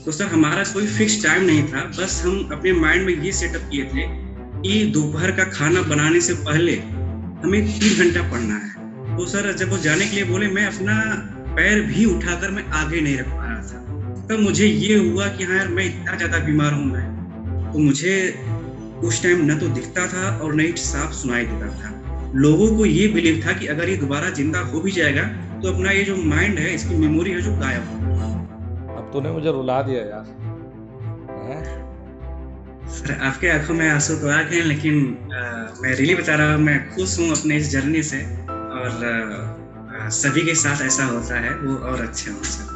तो सर हमारा कोई फिक्स टाइम नहीं था, बस हम अपने माइंड में ये सेटअप किए थे कि दोपहर का खाना बनाने से पहले हमें 3 घंटा पढ़ना है। तो सर जब वो जाने के लिए बोले, मैं अपना पैर भी उठाकर मैं आगे नहीं रख पा रहा था। तब मुझे ये हुआ कि हाँ यार, मैं इतना ज्यादा बीमार हूँ मैं। तो मुझे उस टाइम न तो दिखता था और न ही साफ सुनाई देता था। लोगों को ये बिलीव था कि अगर ये दोबारा जिंदा हो भी जाएगा तो अपना ये जो माइंड है, इसकी मेमोरी है जो गायब हो। अब तूने मुझे रुला दिया यार। हैं? सर आपके आंखों में आंसू तो आ गए, लेकिन मैं रियली बता रहा हूँ, मैं खुश हूँ अपने इस जर्नी से। और सभी के साथ ऐसा होता है वो और अच्छे हो सर।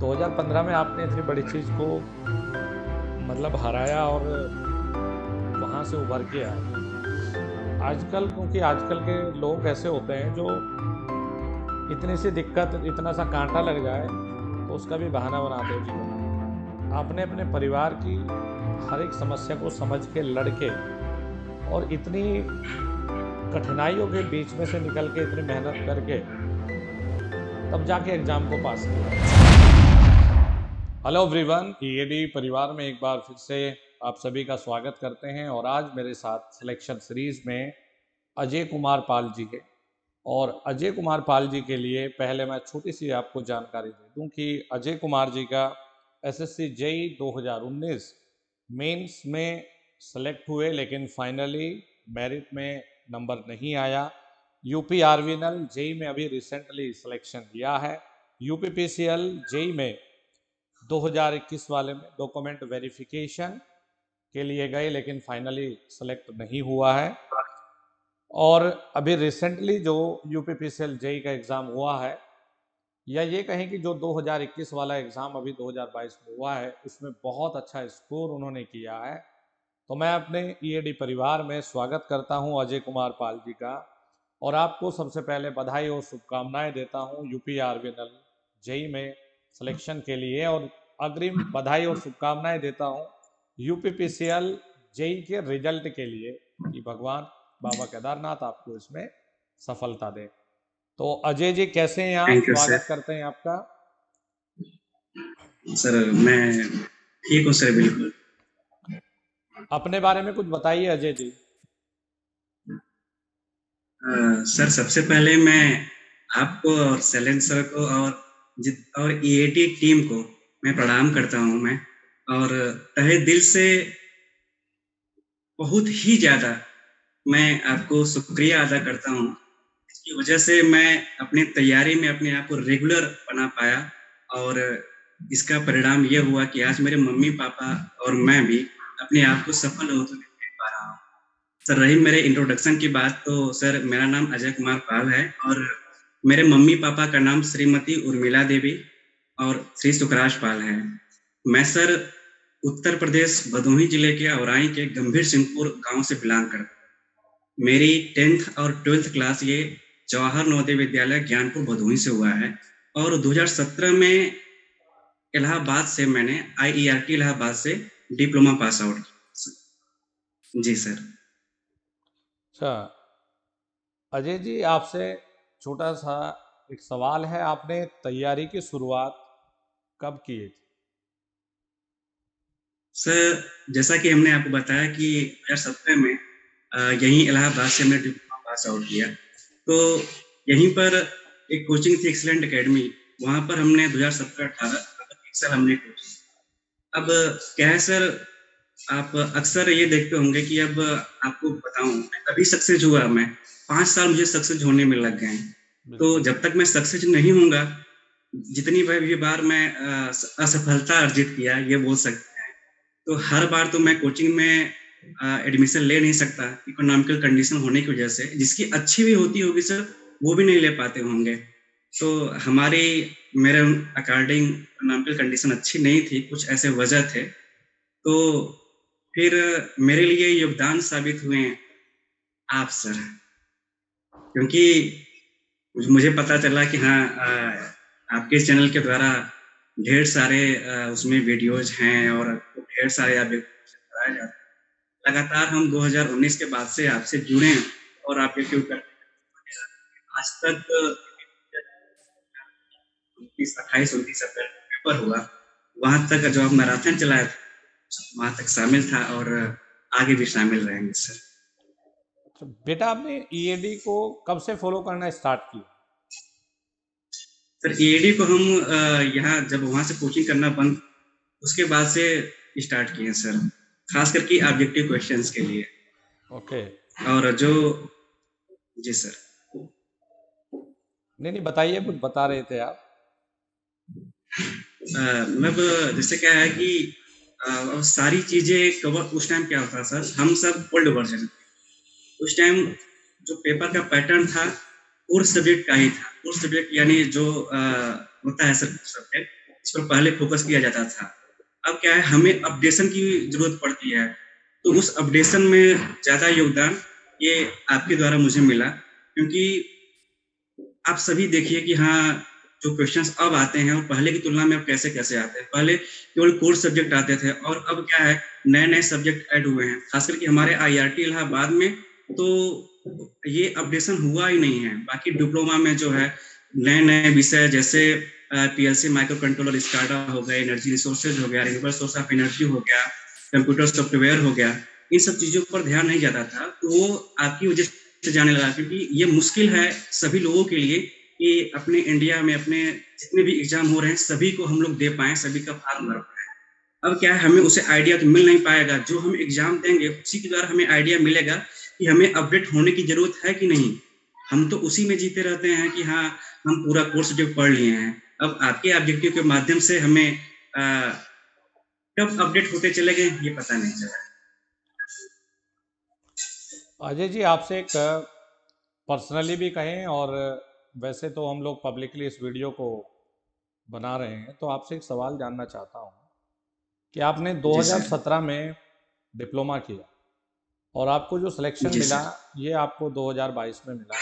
2015 में आपने इतनी बड़ी चीज को मतलब हराया और वहां से उभर के आए। आजकल क्योंकि आजकल के लोग ऐसे होते हैं जो इतनी सी दिक्कत, इतना सा कांटा लग जाए तो उसका भी बहाना बनाते हैं जीवन में। आपने अपने परिवार की हर एक समस्या को समझ के लड़के और इतनी कठिनाइयों के बीच में से निकल के इतनी मेहनत करके तब जाके एग्जाम को पास किया। हेलो एवरीवन, ईएडी परिवार में एक बार फिर से आप सभी का स्वागत करते हैं। और आज मेरे साथ सिलेक्शन सीरीज में अजय कुमार पाल जी है। और अजय कुमार पाल जी के लिए पहले मैं छोटी सी आपको जानकारी दे दूं कि अजय कुमार जी का एसएससी जेई 2019 मेंस में सेलेक्ट हुए, लेकिन फाइनली मेरिट में नंबर नहीं आया। यूपी आरवीएनएल जेई में अभी रिसेंटली सिलेक्शन किया है। यूपीपीसीएल जेई में 2021 वाले में डॉक्यूमेंट वेरिफिकेशन के लिए गए, लेकिन फाइनली सेलेक्ट नहीं हुआ है। और अभी रिसेंटली जो यूपीपीसीएल जेई का एग्ज़ाम हुआ है, या ये कहें कि जो 2021 वाला एग्ज़ाम अभी 2022 में हुआ है, उसमें बहुत अच्छा स्कोर उन्होंने किया है। तो मैं अपने ईएडी परिवार में स्वागत करता हूं अजय कुमार पाल जी का। और आपको सबसे पहले बधाई और शुभकामनाएं देता हूं यूपी आरवीएनएल जेई में सिलेक्शन के लिए, और अग्रिम बधाई और शुभकामनाएं देता हूं यूपीपीसीएल जेई के रिजल्ट के लिए कि भगवान बाबा केदारनाथ आपको इसमें सफलता दे। तो अजय जी, कैसे हैं आप? Thank you sir. स्वागत करते हैं आपका। सर मैं ठीक हूँ सर, बिल्कुल। अपने बारे में कुछ बताइए अजय जी। सर सबसे पहले मैं आपको और शैलेंद्र सर को और ईएटी टीम को मैं प्रणाम करता हूँ मैं। और तहे दिल से बहुत ही ज़्यादा मैं आपको शुक्रिया अदा करता हूँ। इसकी वजह से मैं अपनी तैयारी में अपने आप को रेगुलर बना पाया, और इसका परिणाम ये हुआ कि आज मेरे मम्मी पापा और मैं भी अपने आप को सफल होते हुए देख पा रहा हूँ। सर रही मेरे इंट्रोडक्शन की बात, तो सर मेरा नाम अजय कुमार पाल है, और मेरे मम्मी पापा का नाम श्रीमती उर्मिला देवी और श्री सुखराज पाल है। मैं सर उत्तर प्रदेश भदोही जिले के औराई के गंभीर सिंहपुर गांव से बिलोंग करता हूँ। मेरी 10th और 12th क्लास ये जवाहर नवोदय विद्यालय ज्ञानपुर भदोही से हुआ है। और 2017 में इलाहाबाद से मैंने आईईआरटी इलाहाबाद से डिप्लोमा पास आउट किया। जी सर। अच्छा अजय जी, आपसे छोटा सा एक सवाल है। आपने तैयारी की शुरुआत कब की थी? सर जैसा कि हमने आपको बताया कि 2017 में यहीं इलाहाबाद से हमने डिप्लोमा पास आउट किया। तो यहीं पर एक कोचिंग थी, एक्सीलेंट एकेडमी। वहाँ पर हमने 2017-18 एक साल हमने कोचिंग। अब क्या है सर, आप अक्सर ये देखते होंगे कि अब आपको बताऊं, मैं कभी सक्सेस हुआ, मैं 5 साल मुझे सक्सेस होने में लग गए हैं। तो बिल्कुल। जब तक मैं सक्सेस नहीं होऊंगा, जितनी भी बार मैं असफलता अर्जित किया ये बोल सकते हैं, तो हर बार तो मैं कोचिंग में एडमिशन ले नहीं सकता, इकोनॉमिकल कंडीशन होने की वजह से। जिसकी अच्छी भी होती होगी सर, वो भी नहीं ले पाते होंगे। तो हमारी मेरे अकॉर्डिंग इकोनॉमिकल कंडीशन अच्छी नहीं थी, कुछ ऐसे वजह थे। तो फिर मेरे लिए योगदान साबित हुए आप सर, क्योंकि मुझे पता चला कि हाँ, आपके चैनल के द्वारा ढेर सारे उसमें वीडियोज हैं और ढेर सारे आप कराए जाते हैं। लगातार हम 2019 के बाद से आपसे जुड़े हैं, और आप यूट्यूब पर आज तक 28-29 अप्रैल को पेपर हुआ, वहाँ तक जो आप मैराथन चलाया था, वहाँ तक शामिल था और आगे भी शामिल रहेंगे सर। तो बेटा आपने ईएडी को कब से फॉलो करना स्टार्ट किया? सर ईएडी को हम यहाँ जब वहाँ से कोचिंग करना बंद, उसके बाद से स्टार्ट किए सर, खास करके ऑब्जेक्टिव क्वेश्चंस के लिए। ओके। और जो जी सर। नहीं नहीं, बताइए, कुछ बता रहे थे आप। मतलब जैसे क्या है कि अब सारी चीजें कवर उस टाइम क्या होता सर, हम सब ओल्ड वर्जन, उस टाइम जो पेपर का पैटर्न था कोर्स सब्जेक्ट का ही था। कोर्स सब्जेक्ट यानी जो होता है सर सब्जेक्ट, इस पर पहले फोकस किया जाता था। अब क्या है, हमें अपडेशन की जरूरत पड़ती है, तो उस अपडेशन में ज्यादा योगदान ये आपके द्वारा मुझे मिला, क्योंकि आप सभी देखिए कि हाँ, जो क्वेश्चंस अब आते हैं और पहले की तुलना में अब कैसे-कैसे आते हैं। पहले केवल कोर सब्जेक्ट आते थे और अब क्या है, नए-नए सब्जेक्ट ऐड हुए हैं। खास करके हमारे आईआरटी इलाहाबाद में तो ये अपडेशन हुआ ही नहीं है। बाकी डिप्लोमा में जो है नए-नए विषय जैसे पीएलसी माइक्रो कंट्रोलर, स्काडा हो गए, एनर्जी रिसोर्सेज हो गया, रिन्यूएबल सोर्स ऑफ एनर्जी हो गया, कंप्यूटर सॉफ्टवेयर हो गया, इन सब चीज़ों पर ध्यान नहीं जाता था। तो वो आपकी वजह से जाने लगा, क्योंकि ये मुश्किल है सभी लोगों के लिए कि अपने इंडिया में अपने जितने भी एग्जाम हो रहे हैं सभी को हम लोग दे पाएं, सभी का फॉर्म भर पाएं। अब क्या है, हमें उसे आइडिया तो मिल नहीं पाएगा, जो हम एग्जाम देंगे उसी के द्वारा हमें आइडिया मिलेगा कि हमें अपडेट होने की जरूरत है कि नहीं। हम तो उसी में जीते रहते हैं कि हाँ, हम पूरा कोर्स जो पढ़ लिए हैं। अब आपके ऑब्जेक्टिव के माध्यम से हमें कब अपडेट होते चले गए ये पता नहीं चला। अजय जी, आपसे एक पर्सनली भी कहें और वैसे तो हम लोग पब्लिकली इस वीडियो को बना रहे हैं, तो आपसे एक सवाल जानना चाहता हूँ कि आपने जी सर। 2017 में डिप्लोमा किया और आपको जो सिलेक्शन जी मिला सर। ये आपको 2022 में मिला,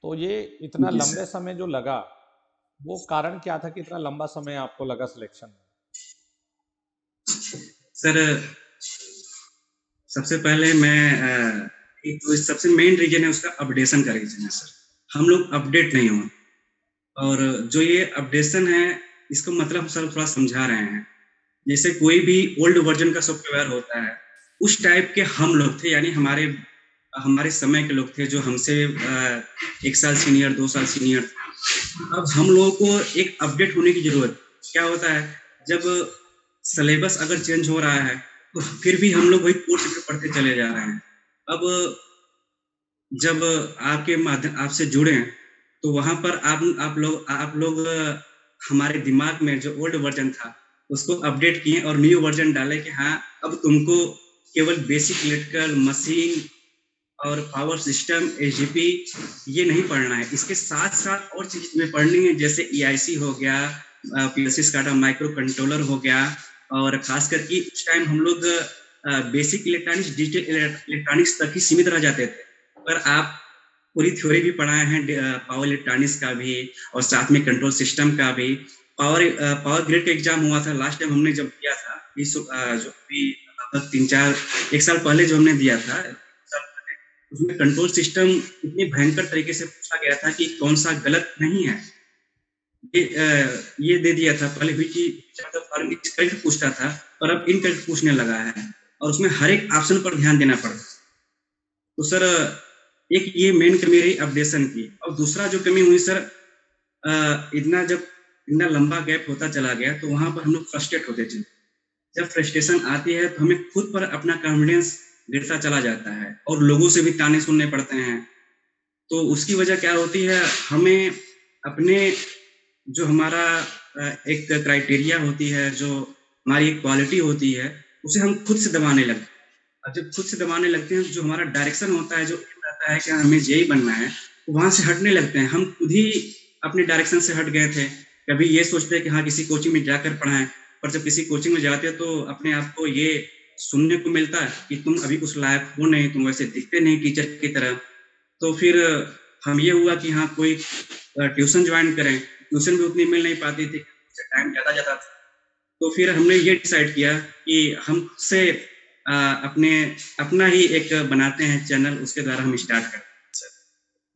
तो ये इतना जी लंबे सर। समय जो लगा, वो कारण क्या था कि इतना लंबा समय आपको लगा सिलेक्शन में? सर सबसे पहले मैं एक तो सबसे मेन रीजन है उसका अपडेशन का रीजन है सर। हम लोग अपडेट नहीं हुए, और जो ये अपडेशन है इसको मतलब हम सर थोड़ा समझा रहे हैं। जैसे कोई भी ओल्ड वर्जन का सॉफ्टवेयर होता है, उस टाइप के हम लोग थे, यानी हमारे हमारे समय के लोग थे जो हमसे 1 साल सीनियर, 2 साल सीनियर। अब हम लोगों को एक अपडेट होने की जरूरत क्या होता है, जब सिलेबस अगर चेंज हो रहा है तो फिर भी हम लोग वही कोर्स पे पढ़ते चले जा रहे हैं। अब जब आपके माध्यम आपसे जुड़े हैं, तो वहां पर आप लोग हमारे दिमाग में जो ओल्ड वर्जन था उसको अपडेट किए और न्यू वर्जन डाले कि हाँ, अब तुमको केवल बेसिक इलेक्ट्रिकल मशीन और पावर सिस्टम, एजीपी ये नहीं पढ़ना है, इसके साथ साथ और चीजें तुम्हें पढ़नी है, जैसे ईआईसी हो गया, पीएलसी स्काडा माइक्रो कंट्रोलर हो गया। और खास करके उस टाइम हम लोग बेसिक इलेक्ट्रॉनिक्स, डिजिटल इलेक्ट्रॉनिक्स तक ही सीमित रह जाते थे, पर आप पूरी थ्योरी भी पढ़ाए हैं पावर इलेक्ट्रॉनिक्स का भी और साथ में कंट्रोल सिस्टम का भी। पावर ग्रिड का एग्जाम हुआ था लास्ट टाइम हमने जब दिया था, जो भी 1 साल पहले जो हमने दिया था, उसमें कंट्रोल सिस्टम इतनी भयंकर तरीके से पूछा गया था कि कौन सा गलत नहीं है, ये दे दिया था पहले भी कि करेक्ट पूछता था, पर अब इनकरेक्ट पूछने लगा है और उसमें हर एक ऑप्शन पर ध्यान देना पड़ता। तो सर एक ये मेन कमी रही अपडेशन की। और दूसरा जो कमी हुई सर, इतना लंबा गैप होता चला गया तो वहां पर हम लोग फ्रस्ट्रेट होते थे। जब फ्रस्ट्रेशन आती है तो हमें खुद पर अपना कॉन्फिडेंस गिरता चला जाता है और लोगों से भी ताने सुनने पड़ते हैं। तो उसकी वजह क्या होती है, हमें अपने जो हमारा एक क्राइटेरिया होती है, जो हमारी क्वालिटी होती है, उसे हम खुद से दबाने लगते हैं। अब जब खुद से दबाने लगते हैं, जो हमारा डायरेक्शन होता है, जो रहता है कि हमें यही बनना है, तो वहां से हटने लगते हैं। हम खुद ही अपने डायरेक्शन से हट गए थे। कभी ये सोचते हैं कि हाँ, किसी कोचिंग में जाकर पढ़ाएं, पर जब किसी कोचिंग में जाते हैं तो अपने आप को ये सुनने को मिलता है कि तुम अभी उस लायक हो नहीं, तुम वैसे दिखते नहीं टीचर की तरह। तो फिर हम ये हुआ कि हाँ, कोई ट्यूशन ज्वाइन करें। ट्यूशन भी उतनी मिल नहीं पाती थी, टाइम ज्यादा जाता था। तो फिर हमने ये डिसाइड किया कि हम से अपना ही एक बनाते हैं चैनल, उसके द्वारा हम स्टार्ट करते हैं सर।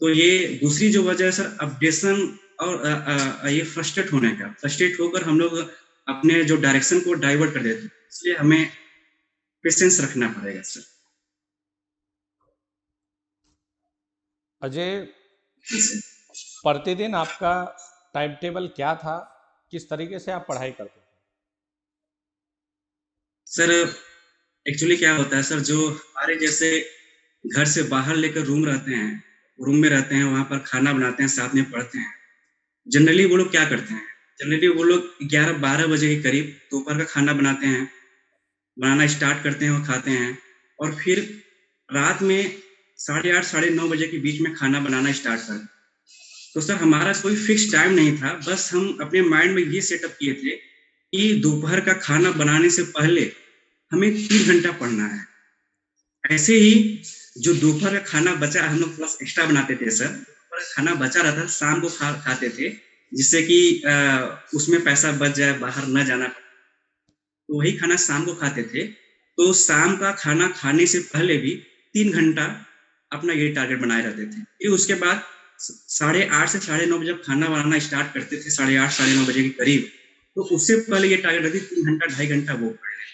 तो ये दूसरी जो वजह है सर, अपडेशन और ये फ्रस्ट्रेट होकर हम लोग अपने जो डायरेक्शन को डाइवर्ट कर देते हैं, इसलिए हमें पेशेंस रखना पड़ेगा सर। अजय, जी सर। प्रतिदिन आपका टाइम टेबल क्या था? किस तरीके से आप पढ़ाई करते थे? सर एक्चुअली क्या होता है सर, जो हमारे जैसे घर से बाहर लेकर रूम में रहते हैं, वहाँ पर खाना बनाते हैं, साथ में पढ़ते हैं। जनरली वो लोग क्या करते हैं, जनरली वो लोग 11-12 बजे के करीब दोपहर का खाना बनाना स्टार्ट करते हैं और खाते हैं, और फिर रात में 8:30 साढ़े 9 बजे के बीच में खाना बनाना स्टार्ट करते हैं। तो सर हमारा कोई फिक्स टाइम नहीं था, बस हम अपने माइंड में ये सेटअप किए थे कि दोपहर का खाना बनाने से पहले हमें 3 घंटा पढ़ना है। ऐसे ही जो दोपहर का खाना बचा, हम लोग प्लस एक्स्ट्रा बनाते थे सर, दोपहर का खाना बचा रहता शाम को खाते थे, जिससे कि उसमें पैसा बच जाए, बाहर न जाना पड़े, तो वही खाना शाम को खाते थे। तो शाम का खाना खाने से पहले भी 3 घंटा अपना ये टारगेट बनाए रहते थे। फिर उसके बाद 8:30 से साढ़े 9 बजे जब खाना बनाना स्टार्ट करते थे, 8:30 साढ़े 9 बजे के करीब, तो उससे पहले ये टारगेट रहती 3 घंटा 2.5 घंटा वो पढ़ लें।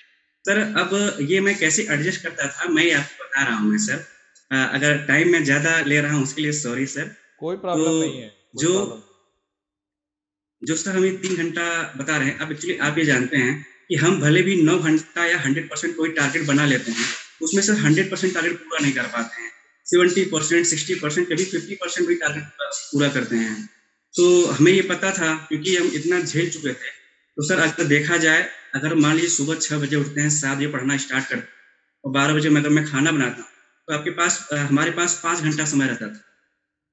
सर अब ये मैं कैसे एडजस्ट करता था, मैं आपको बता रहा हूँ मैं सर। अगर टाइम मैं ज़्यादा ले रहा हूँ उसके लिए सॉरी सर। कोई तो प्रॉब्लम नहीं है, कोई जो प्रॉब्लम नहीं। जो सर हम ये 3 घंटा बता रहे हैं, अब एक्चुअली आप ये जानते हैं कि हम भले भी 9 घंटा या 100% कोई टारगेट बना लेते हैं, उसमें से 100% टारगेट पूरा नहीं कर पाते हैं। 70%, 60%, कभी 50% भी टारगेट पूरा करते हैं। तो हमें ये पता था, क्योंकि हम इतना झेल चुके थे। तो सर अगर देखा जाए, अगर मान लीजिए सुबह 6 बजे उठते हैं, 7 बजे पढ़ना स्टार्ट करते हैं और 12 बजे अगर मैं खाना बनाता हूँ, तो आपके पास हमारे पास 5 घंटा समय रहता था।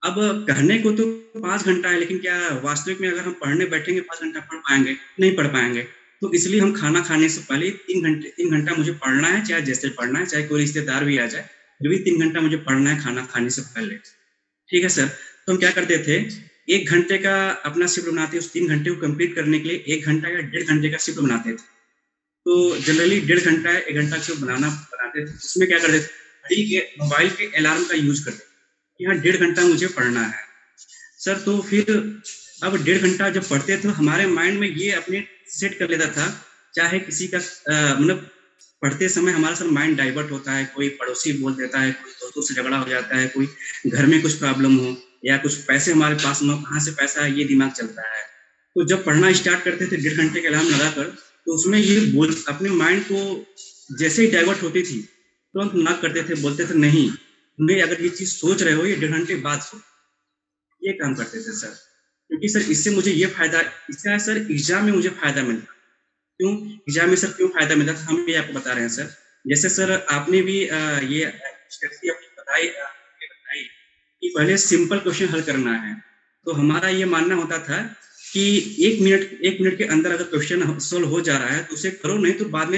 अब कहने को तो 5 घंटा है, लेकिन क्या वास्तविक में अगर हम पढ़ने बैठेंगे 5 घंटा पढ़ पाएंगे? नहीं पढ़ पाएंगे। तो इसलिए हम खाना खाने से पहले 3 घंटा मुझे पढ़ना है, चाहे जैसे पढ़ना है, चाहे कोई रिश्तेदार भी आ जाए, फिर भी 3 घंटा मुझे पढ़ना है खाना खाने से पहले। ठीक है सर। तो हम क्या करते थे, 1 घंटे का अपना शिफ्ट बनाते, उस 3 घंटे को कंप्लीट करने के लिए 1 घंटा या 1.5 घंटे का शिफ्ट बनाते थे। तो जनरली 1.5 घंटा या 1 घंटा शिफ्ट बनाते थे। उसमें क्या करते थे, घड़ी के मोबाइल के अलार्म का यूज करते थे कि हाँ 1.5 घंटा मुझे पढ़ना है सर। तो फिर अब 1.5 घंटा जब पढ़ते थे, हमारे माइंड में ये अपने सेट कर लेता था, चाहे किसी का मतलब पढ़ते समय हमारा सर माइंड डाइवर्ट होता है, कोई पड़ोसी बोल देता है, कोई दोस्तों से झगड़ा हो जाता है, कोई घर में कुछ प्रॉब्लम हो, या कुछ पैसे हमारे पास न हो, कहाँ से पैसा है ये दिमाग चलता है। तो जब पढ़ना स्टार्ट करते थे 1.5 घंटे का अलार्म लगाकर, तो उसमें ये बोल अपने माइंड को जैसे ही डाइवर्ट होती थी, तुरंत तो ना करते थे, बोलते थे नहीं, नहीं अगर ये चीज सोच रहे हो ये 1.5 घंटे बाद सोच, ये काम करते थे सर। क्योंकि सर इससे मुझे ये फायदा, इसका सर एग्जाम में मुझे फायदा मिलता। क्यों एग्जाम में सर क्यों फायदा मिलता था, हम भी आपको बता रहे हैं सर। जैसे सर आपने भी ये स्ट्रेटजी अपनी बताई कि पहले सिंपल क्वेश्चन हल करना है, तो हमारा ये मानना होता था कि 1 मिनट के अंदर अगर क्वेश्चन सोल्व हो जा रहा है तो उसे करो, नहीं तो बाद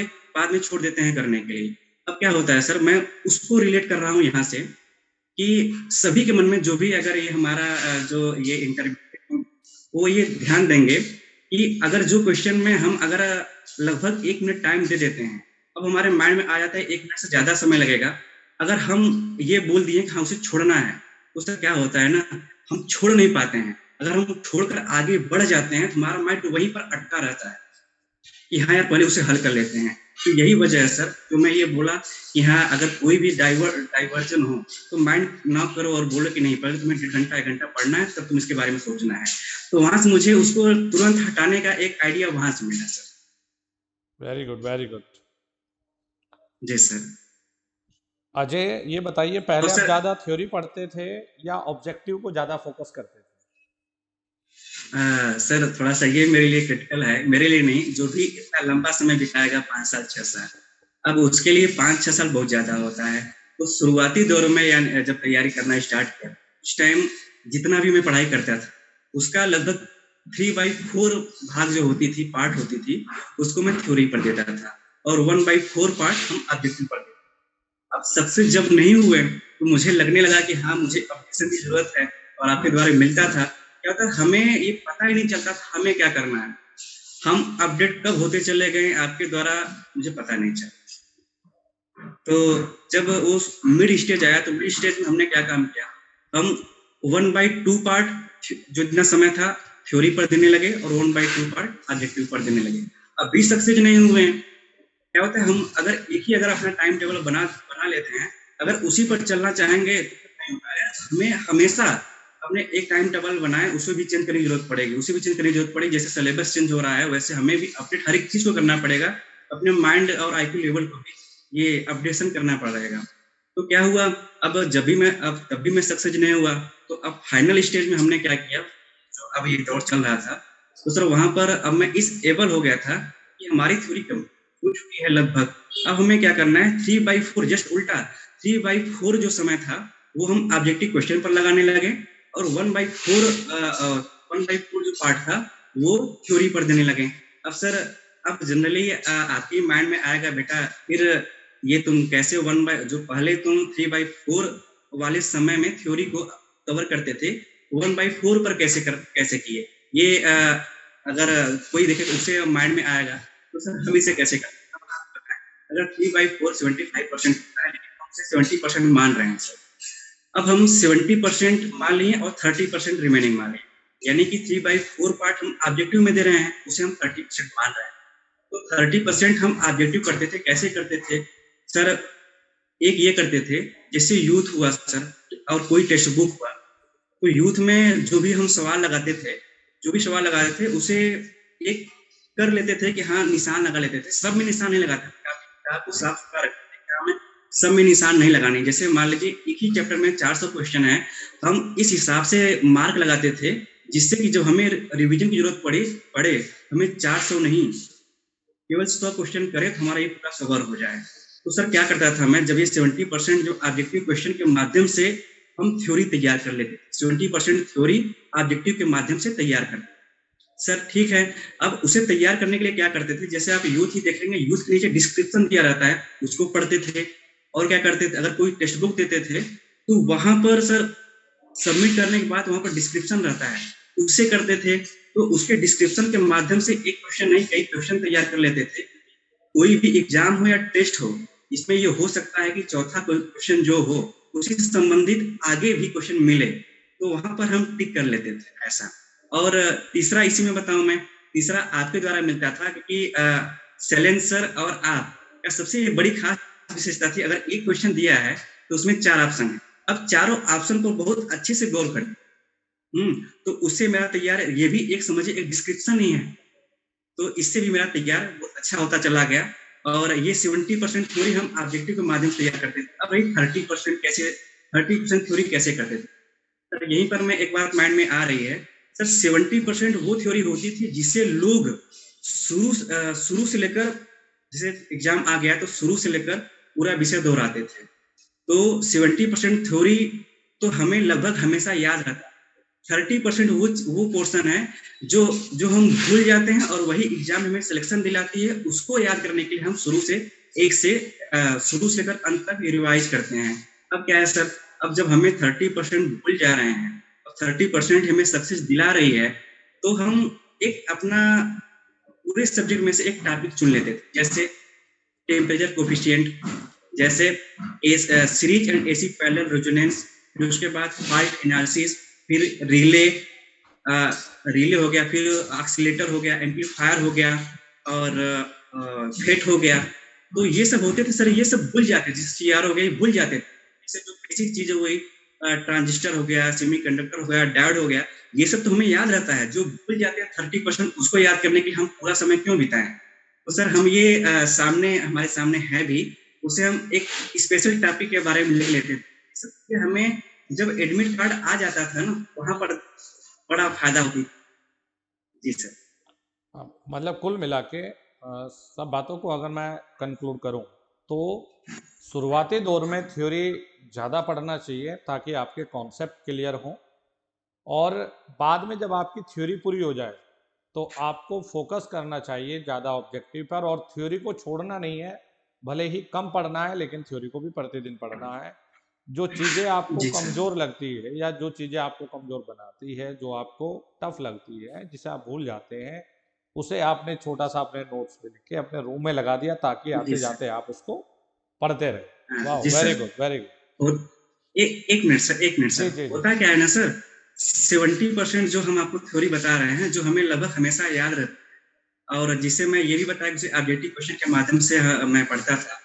में छोड़ देते हैं करने के लिए। अब क्या होता है सर, मैं उसको रिलेट कर रहा हूँ यहाँ से कि सभी के मन में जो भी अगर ये हमारा जो ये इंटरव्यू, वो ये ध्यान देंगे कि अगर जो क्वेश्चन में हम अगर लगभग 1 मिनट टाइम दे देते हैं, अब हमारे माइंड में आ जाता है 1 मिनट से ज्यादा समय लगेगा। अगर हम ये बोल दिए कि हाँ उसे छोड़ना है, तो उससे क्या होता है ना, हम छोड़ नहीं पाते हैं। अगर हम छोड़कर आगे बढ़ जाते हैं तो हमारा माइंड वहीं पर अटका रहता है कि हाँ यार पहले उसे हल कर लेते हैं। तो यही वजह है सर, तो मैं ये बोला कि हाँ अगर कोई भी डाइवर्जन हो तो माइंड ना करो और बोलो कि नहीं पहले तुम्हें 1.5 घंटा 1 घंटा पढ़ना है, तब तुम इसके बारे में सोचना है। तो वहां से मुझे उसको तुरंत हटाने का एक आइडिया वहां से मिला sir. Very good, very good. जी सर। अजय, ये बताइए, पहले तो आप सर ज्यादा थ्योरी पढ़ते थे या ऑब्जेक्टिव को ज्यादा फोकस करते थे? सर थोड़ा सा ये मेरे लिए क्रिटिकल है, मेरे लिए नहीं, जो भी इतना लंबा समय बिताएगा 5 साल 6 साल, अब उसके लिए 5-6 साल बहुत ज्यादा होता है। तो शुरुआती दौर में या जब तैयारी करना स्टार्ट किया, उस टाइम जितना भी मैं पढ़ाई करता था उसका लगभग 3/4 भाग जो होती थी, पार्ट होती थी, उसको मैं थ्योरी पर देता था और 1/4 पार्ट हम ऑब्जेक्टिव पर देते। अब सक्सेस जब नहीं हुए तो मुझे लगने लगा कि हाँ मुझे अपडेशन की जरूरत है, और आपके द्वारा मिलता था। क्या था, हमें ये पता ही नहीं चलता था हमें क्या करना है, हम अपडेट कब होते चले गए आपके द्वारा मुझे पता नहीं चला। तो जब उस मिड स्टेज आया तो मिड स्टेज में हमने क्या काम किया, हम 1/2 पार्ट जो इतना समय था थ्योरी पर देने लगे और 1/2 पार्ट ऑब्जेक्टिव पर देने लगे। अब भी सक्सेस नहीं हुए हैं। क्या होता है, हम अगर एक ही अगर अपना टाइम टेबल बना बना लेते हैं, अगर उसी पर चलना चाहेंगे तो फिर नहीं होगा यार। हमें हमेशा अपने एक टाइम टेबल बनाए, उसे भी चेंज करने की जरूरत पड़ेगी, उसे भी चेंज करने की जरूरत पड़ेगी। जैसे सिलेबस चेंज हो रहा है वैसे हमें भी अपडेट हर एक चीज को करना पड़ेगा, अपने माइंड और आईक्यू लेवल को भी ये अपडेशन करना पड़ेगा। तो क्या हुआ, अब तब भी मैं सक्सेस नहीं हुआ। तो अब फाइनल स्टेज में हमने क्या किया, जो अब ये दौर चल रहा था, तो सर वहां पर अब मैं इस एबल हो गया था कि हमारी थ्योरी कम हो चुकी है लगभग। अब हमें क्या करना है, 3/4 जस्ट उल्टा 3/4 जो समय था वो हम ऑब्जेक्टिव क्वेश्चन पर लगाने लगे, और 1/4 जो पार्ट था वो थ्योरी पर देने लगे। अब सर, अब जनरली आपके माइंड में आएगा बेटा फिर ये तुम कैसे जो पहले तुम 3/4 वाले समय में थ्योरी को कवर करते थे, 1/4 पर कैसे किए ये, अगर कोई देखे तो उसे माइंड में आएगा तो सर हम इसे कैसे करें। अगर 3/4 75% है, लेकिन हम उसे 70% मान रहे हैं सर। अब हम 70% मान लिए और 30% रिमेनिंग मान लिए, यानी कि 3/4 पार्ट हम ऑब्जेक्टिव में दे रहे हैं, उसे हम 30% मान रहे हैं। तो 30% हम ऑब्जेक्टिव करते थे, कैसे करते थे सर, एक ये करते थे जैसे यूथ हुआ सर, और कोई टेक्स्ट बुक हुआ, तो यूथ में जो भी हम सवाल लगाते थे, उसे एक कर लेते थे कि हाँ निशान लगा लेते थे। सब में निशान नहीं लगाते थे, किताब को साफ सुथरा रखते थे, क्या हमें सब में निशान नहीं लगाने। जैसे मान लीजिए एक ही चैप्टर में 400 क्वेश्चन है, हम इस हिसाब से मार्क लगाते थे जिससे कि जब हमें रिवीजन की जरूरत पड़े हमें 400 नहीं, केवल 100 क्वेश्चन करे तो हमारा ये पूरा कवर हो जाए। तो सर क्या करता था मैं, जब ये 70% जो ऑब्जेक्टिव क्वेश्चन के माध्यम से हम थ्योरी तैयार कर लेते, 70% थ्योरी ऑब्जेक्टिव के माध्यम से तैयार करते सर, ठीक है। अब उसे तैयार करने के लिए क्या करते थे, जैसे आप यूथ ही देख लेंगे, यूथ के नीचे डिस्क्रिप्शन दिया रहता है, उसको पढ़ते थे। और क्या करते थे, अगर कोई टेक्स्ट बुक देते थे तो वहां पर सर सबमिट करने के बाद वहां पर डिस्क्रिप्शन रहता है, उससे करते थे। तो उसके डिस्क्रिप्शन के माध्यम से एक क्वेश्चन नहीं कई क्वेश्चन तैयार कर लेते थे। कोई भी एग्जाम हो या टेस्ट हो, इसमें ये हो सकता है कि चौथा क्वेश्चन जो हो उसी से संबंधित आगे भी क्वेश्चन मिले, तो वहां पर हम टिक कर लेते थे ऐसा। और तीसरा इसी में बताऊं मैं, तीसरा आपके द्वारा मिलता था, क्योंकि सैलेंसर और आप का सबसे बड़ी खास विशेषता थी, अगर एक क्वेश्चन दिया है तो उसमें 4 ऑप्शन है, अब चारों ऑप्शन को बहुत अच्छे से गौर करें। तो उससे मेरा तैयार, ये भी एक समझिए एक डिस्क्रिप्शन ही है, तो इससे भी मेरा तैयार बहुत अच्छा होता चला गया। और ये 70% थ्योरी हम ऑब्जेक्टिव के माध्यम से तैयार करते थे। अब वही 30% थ्योरी कैसे करते थे सर, यहीं पर मैं एक बात माइंड में आ रही है सर, 70% वो थ्योरी होती थी जिससे लोग शुरू से लेकर, जैसे एग्जाम आ गया तो शुरू से लेकर पूरा विषय दोहराते थे। तो 70% थ्योरी तो हमें लगभग हमेशा याद रहता है, 30% वो पोर्शन है जो जो हम भूल जाते हैं, और वही एग्जाम हमें सिलेक्शन दिलाती है, उसको याद करने के लिए हम शुरू से लेकर अंत तक रिवाइज करते हैं। अब क्या है सर, अब जब हमें 30% भूल जा रहे हैं और 30% हमें सक्सेस दिला रही है, तो हम एक अपना पूरे सब्जेक्ट में से एक टॉपिक चुन लेते थे, जैसे टेम्परेचर कोफिशिएंट, जैसे series and AC parallel resonance, फिर उसके बाद फॉल्ट एनालिसिस, फिर रिले हो गया, फिर ऑक्सीलेटर हो गया, एम्पलीफायर हो गया, और फेट हो गया। तो ये सब होते थे सर, ये सब भूल जाते, जैसे सीआर हो गया भूल जाते, जैसे जो बेसिक चीजें हुई, ट्रांजिस्टर हो गया, सेमीकंडक्टर हो गया, डायोड हो गया, ये सब तो हमें याद रहता है। जो भूल जाते हैं 30%, उसको याद करने के लिए हम पूरा समय क्यों बिताएं। तो सर हम ये हमारे सामने है भी, उसे हम एक स्पेशल टॉपिक के बारे में लिख लेते थे। हमें जब एडमिट कार्ड आ जाता था ना, वहां पर बड़ा फायदा होती। जी सर। मतलब कुल मिला के सब बातों को अगर मैं कंक्लूड करूं तो शुरुआती दौर में थ्योरी ज़्यादा पढ़ना चाहिए ताकि आपके कॉन्सेप्ट क्लियर हों, और बाद में जब आपकी थ्योरी पूरी हो जाए तो आपको फोकस करना चाहिए ज़्यादा ऑब्जेक्टिव पर, और थ्योरी को छोड़ना नहीं है, भले ही कम पढ़ना है लेकिन थ्योरी को भी प्रतिदिन पढ़ना है। जो चीज़ें आपको कमज़ोर लगती है या जो चीज़ें आपको कमज़ोर बनाती है, जो आपको टफ लगती है, जिसे आप भूल जाते हैं, उसे आपने छोटा सा अपने नोट्स पे लिख के अपने रूम में लगा दिया ताकि आते जाते आप उसको पढ़ते रहे। वाह, वेरी गुड वेरी गुड। एक मिनट सर, होता क्या है ना सर, 70% जो हम आपको थ्योरी बता रहे हैं, जो हमें लगभग हमेशा याद रहता है, और जिसे मैं ये भी बताया कि अपडेटिव क्वेश्चन के माध्यम से मैं पढ़ता था।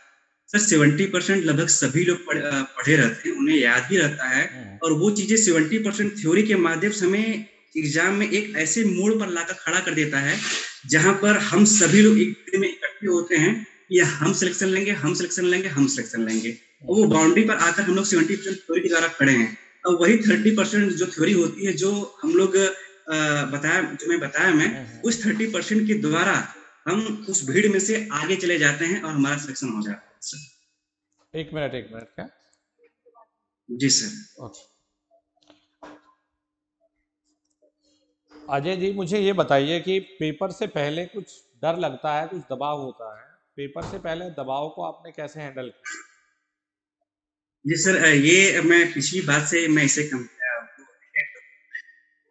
सर 70% लगभग सभी लोग पढ़े रहते हैं, उन्हें याद भी रहता है, और वो चीजें 70% थ्योरी के माध्यम से हमें एग्जाम में एक ऐसे मोड़ पर लाकर खड़ा कर देता है जहां पर हम सभी लोग एक में इकट्ठे होते हैं, या हम सिलेक्शन लेंगे, हम सिलेक्शन लेंगे, हम सिलेक्शन लेंगे, और वो बाउंड्री पर आकर हम लोग 70% थ्योरी के द्वारा खड़े हैं। और वही 30% जो थ्योरी होती है, जो हम लोग जो मैं बताया, उस 30% के द्वारा हम उस भीड़ में से आगे चले जाते हैं और हमारा सिलेक्शन हो जाता है सर। एक मिनट क्या? जी सर। अजय जी, मुझे ये बताइए कि पेपर से पहले कुछ डर लगता है, कुछ दबाव होता है, पेपर से पहले दबाव को आपने कैसे हैंडल किया? जी सर, ये मैं पिछली बात से मैं इसे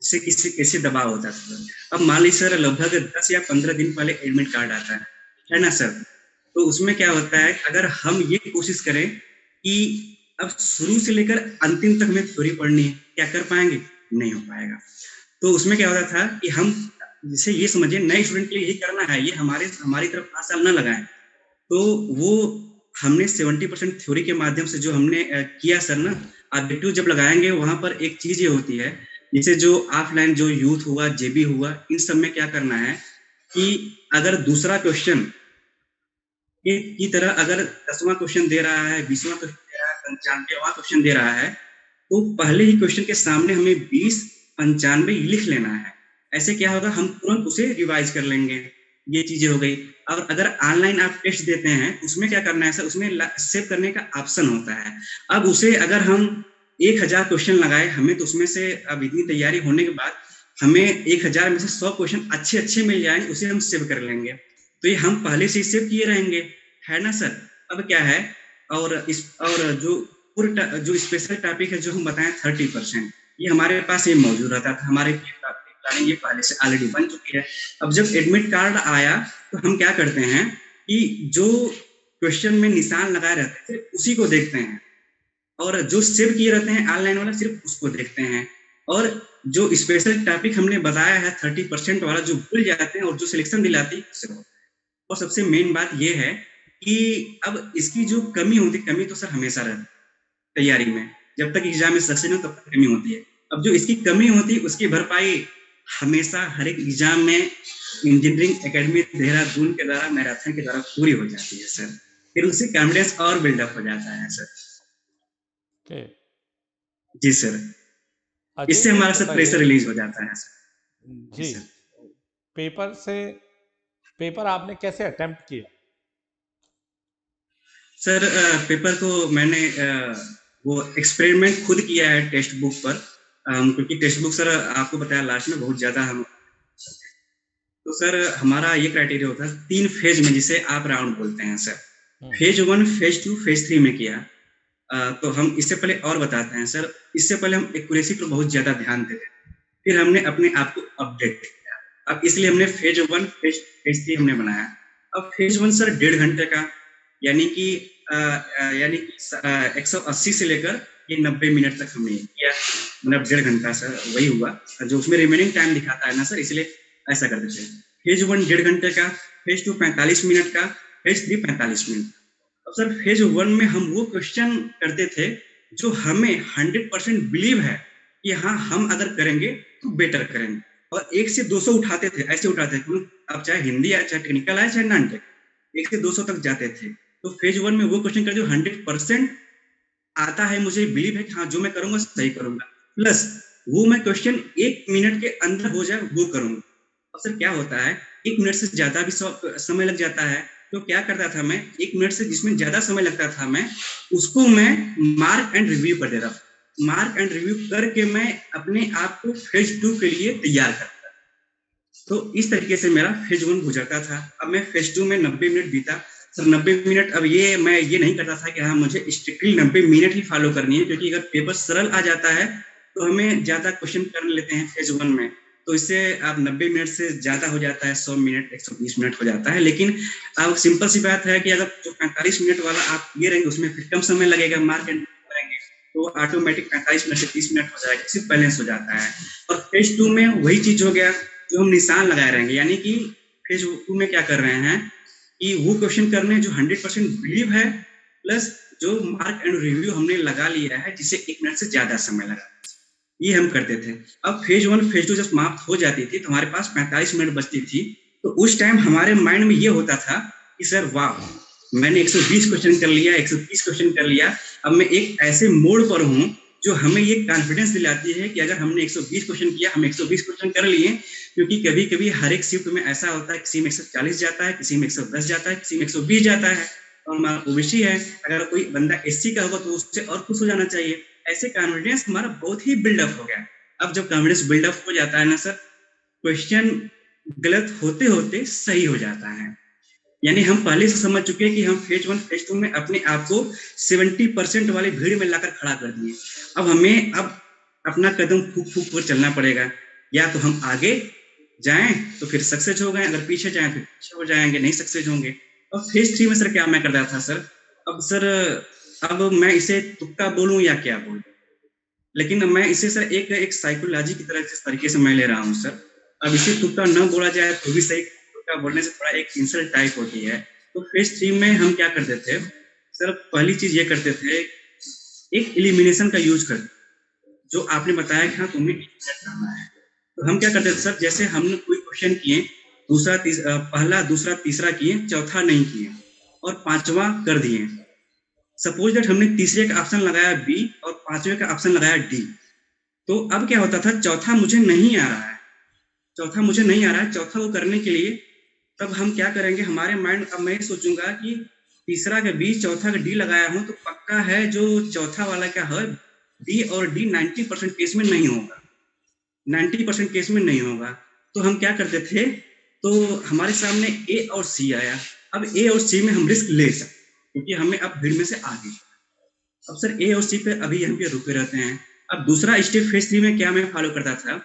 कैसे दबाव होता था। अब मान लीजिए सर, लगभग 10 या 15 दिन पहले एडमिट कार्ड आता है ना सर, तो उसमें क्या होता है, अगर हम ये कोशिश करें कि अब शुरू से लेकर अंतिम तक में थ्योरी पढ़नी है, क्या कर पाएंगे? नहीं हो पाएगा। तो उसमें क्या होता था कि हम जिसे ये समझिए नए स्टूडेंट के लिए यही करना है, ये हमारी तरफ 5 साल न लगाएं। तो वो हमने 70% थ्योरी के माध्यम से जो हमने किया सर ना, ऑब्जेक्टिव जब लगाएंगे वहां पर एक चीज ये होती है, जैसे जो ऑफलाइन जो यूथ हुआ, जेबी हुआ, इन सब में क्या करना है कि अगर दूसरा क्वेश्चन की तरह अगर 10वां क्वेश्चन दे रहा है, 20वां क्वेश्चन दे रहा है, 95वां क्वेश्चन दे रहा है, तो पहले ही क्वेश्चन के सामने हमें 20, 95 लिख लेना है। ऐसे क्या होगा, हम तुरंत उसे रिवाइज कर लेंगे। ये चीजें हो गई। और अगर ऑनलाइन आप टेस्ट देते हैं, उसमें क्या करना है सर, उसमें सेव करने का ऑप्शन होता है। अब उसे अगर हम 1000 क्वेश्चन लगाए, हमें तो उसमें से अब इतनी तैयारी होने के बाद हमें 1000 में से 100 क्वेश्चन अच्छे मिल जाएंगे, उसे हम सेव कर लेंगे। तो ये हम पहले से ही सेव किए रहेंगे, है ना सर। अब क्या है, और जो स्पेशल टॉपिक है जो हम बताएं 30%, ये हमारे पास ये मौजूद रहता था, हमारे प्लानिंग ये पहले से ऑलरेडी बन चुकी है। अब जब एडमिट कार्ड आया तो हम क्या करते हैं कि जो क्वेश्चन में निशान लगाए रहते हैं उसी को देखते हैं, और जो सेव किए रहते हैं ऑनलाइन वाला सिर्फ उसको देखते हैं, और जो स्पेशल टॉपिक हमने बताया है 30% वाला जो भूल जाते हैं और जो सिलेक्शन दिलाती है। और सबसे मेन बात ये है कि अब इसकी जो कमी तो सर हमेशा रहती है तैयारी में, जब तक एग्जाम में सक्सेस हो तब तक कमी होती है। अब जो इसकी कमी होती है उसकी भरपाई हमेशा हर एक एग्जाम में इंजीनियरिंग एकेडमी देहरादून के द्वारा, मैराथन के द्वारा पूरी हो जाती है सर। फिर उससे कॉन्फिडेंस और बिल्डअप हो जाता है सर। जी सर, इससे हमारा सर प्रेशर रिलीज हो जाता है सर। जी, पेपर आपने कैसे अटेम्प्ट किया? सर पेपर को मैंने वो एक्सपेरिमेंट खुद किया है टेक्स्ट बुक पर, क्योंकि टेक्स्ट बुक सर आपको बताया लास्ट में बहुत ज्यादा हम, तो सर हमारा ये क्राइटेरिया होता है 3 फेज में, जिसे आप राउंड बोलते हैं सर। फेज 1, फेज 2, फेज 3 में किया। तो हम इससे पहले और बताते हैं सर, इससे पहले हम एक्यूरेसी पर बहुत ज्यादा ध्यान देते थे, फिर हमने अपने आप को अपडेट किया। अब इसलिए हमने फेज 1, फेज 3 हमने बनाया। अब फेज 1 सर 1.5 घंटे का, यानी कि 180 से लेकर ये 90 मिनट तक हमने किया, मतलब 1.5 घंटा सर वही हुआ, जो उसमें रिमेनिंग टाइम दिखाता है ना सर, इसलिए ऐसा कर देते हैं। फेज 1 1.5 घंटे का, फेज 2 45 मिनट का, फेज 3 45 मिनट। अब सर फेज 1 में हम वो क्वेश्चन करते थे जो हमें 100% बिलीव है कि हाँ हम अगर करेंगे तो बेटर करेंगे, और 1 से 200 उठाते थे, ऐसे उठाते थे। अब चाहे हिंदी आए, चाहे टेक्निकल आए, चाहे नॉन टेक, 1 से 200 तक जाते थे। तो फेज 1 में वो क्वेश्चन कर जो 100% आता है, मुझे बिलीव है कि हाँ जो मैं करूंगा सही करूंगा, प्लस वो मैं क्वेश्चन 1 मिनट के अंदर हो जाए वो करूंगा। अब सर क्या होता है, 1 मिनट से ज्यादा भी समय लग जाता है, तो क्या करता था मैं, 1 मिनट से जिसमें ज्यादा समय लगता था मैं उसको मैं मार्क एंड रिव्यू कर देता था। मार्क एंड रिव्यू करके मैं अपने आप को फेज 2 के लिए तैयार करता था। तो इस तरीके से मेरा फेज 1 गुजरता था। अब मैं फेज 2 में 90 मिनट बीता सर। 90 मिनट, अब ये मैं ये नहीं करता था कि हाँ मुझे स्ट्रिक्टली 90 मिनट ही फॉलो करनी है, क्योंकि अगर पेपर सरल आ जाता है तो हमें ज्यादा क्वेश्चन कर लेते हैं फेज 1 में, तो इससे आप 90 मिनट से ज्यादा हो जाता है, 100 मिनट 120 मिनट हो जाता है। लेकिन अब सिंपल सी बात है कि अगर जो 45 मिनट वाला आप ये रहेंगे उसमें फिर कम समय लगेगा, मार्क एंड करेंगे तो ऑटोमेटिक 45 मिनट से 30 मिनट हो जाएगा, सिर्फ बैलेंस हो जाता है। और फेज 2 में वही चीज हो गया जो हम निशान लगाए रहेंगे, यानी कि फेज 2 में क्या कर रहे हैं कि वो क्वेश्चन करने जो 100% बिलीव है, प्लस जो मार्क एंड रिव्यू हमने लगा लिया है जिसे 1 मिनट से ज्यादा समय लगा, ये हम करते थे। अब फेज 1 फेज 2 जब समाप्त हो जाती थी तो हमारे पास 45 मिनट बचती थी, तो उस टाइम हमारे माइंड में ये होता था कि सर वाह, मैंने 120 क्वेश्चन कर लिया, 130 क्वेश्चन कर लिया, अब मैं एक ऐसे मोड़ पर हूँ जो हमें ये कॉन्फिडेंस दिलाती है कि अगर हमने 120 क्वेश्चन किया, हम 120 क्वेश्चन कर लिए, क्योंकि कभी कभी हर एक शिफ्ट में ऐसा होता है, किसी में 140 जाता है, किसी में 110 जाता है, किसी में 120 जाता है, और हमारा ओबीसी है, अगर कोई बंदा एससी का होगा तो उससे और खुश हो जाना चाहिए। ऐसे कॉन्फिडेंस हमारा बहुत ही बिल्डअप हो गया। अब जब कॉन्फिडेंस बिल्डअप हो जाता है ना सर, क्वेश्चन गलत होते होते सही हो जाता है, यानी हम पहले से समझ चुके हैं कि हम फेज 1 फेज 2 में अपने आप को 70% वाली भीड़ में लाकर खड़ा कर दिए। अब हमें अपना कदम फूक फूक कर चलना पड़ेगा, या तो हम आगे जाएं तो फिर सक्सेस हो गए, अगर पीछे जाएं फिर पीछे हो जाएंगे, नहीं सक्सेस होंगे। और फेज 3 में सर क्या मैं करता था सर, अब मैं इसे तुक्का बोलूं या क्या बोलूं, लेकिन मैं इसे सर एक साइकोलॉजी की तरह जिस तरीके से मैं ले रहा हूँ सर, अब इसे तुक्का न बोला जाए तो भी सही, तुक्का बोलने से थोड़ा एक इंसल्ट टाइप होती है। तो फेज 3 में हम क्या करते थे सर, पहली चीज ये करते थे, एक एलिमिनेशन का यूज करते, जो आपने बताया कि हाँ तुम्हें एलिमिनेट करना है, तो हम क्या करते थे सर, जैसे हमने कोई क्वेश्चन किए, पहला दूसरा तीसरा किए, चौथा नहीं किए और पांचवा कर दिए। सपोज दैट हमने तीसरे का ऑप्शन लगाया बी और पांचवे का ऑप्शन लगाया डी, तो अब क्या होता था, चौथा मुझे नहीं आ रहा है, चौथा वो करने के लिए तब हम क्या करेंगे, हमारे माइंड, अब मैं सोचूंगा कि तीसरा का बी चौथा का डी लगाया हूं तो पक्का है जो चौथा वाला क्या है डी, और डी 90% केस में नहीं होगा, 90% केस में नहीं होगा। तो हम क्या करते थे, तो हमारे सामने ए और सी आया, अब ए और सी में हम रिस्क ले सकते क्योंकि हमें अब भीड़ में से आगे। अब सर ए और सी पे अभी यहाँ पे रुके रहते हैं। अब दूसरा स्टेप फेज 3 में क्या मैं फॉलो करता था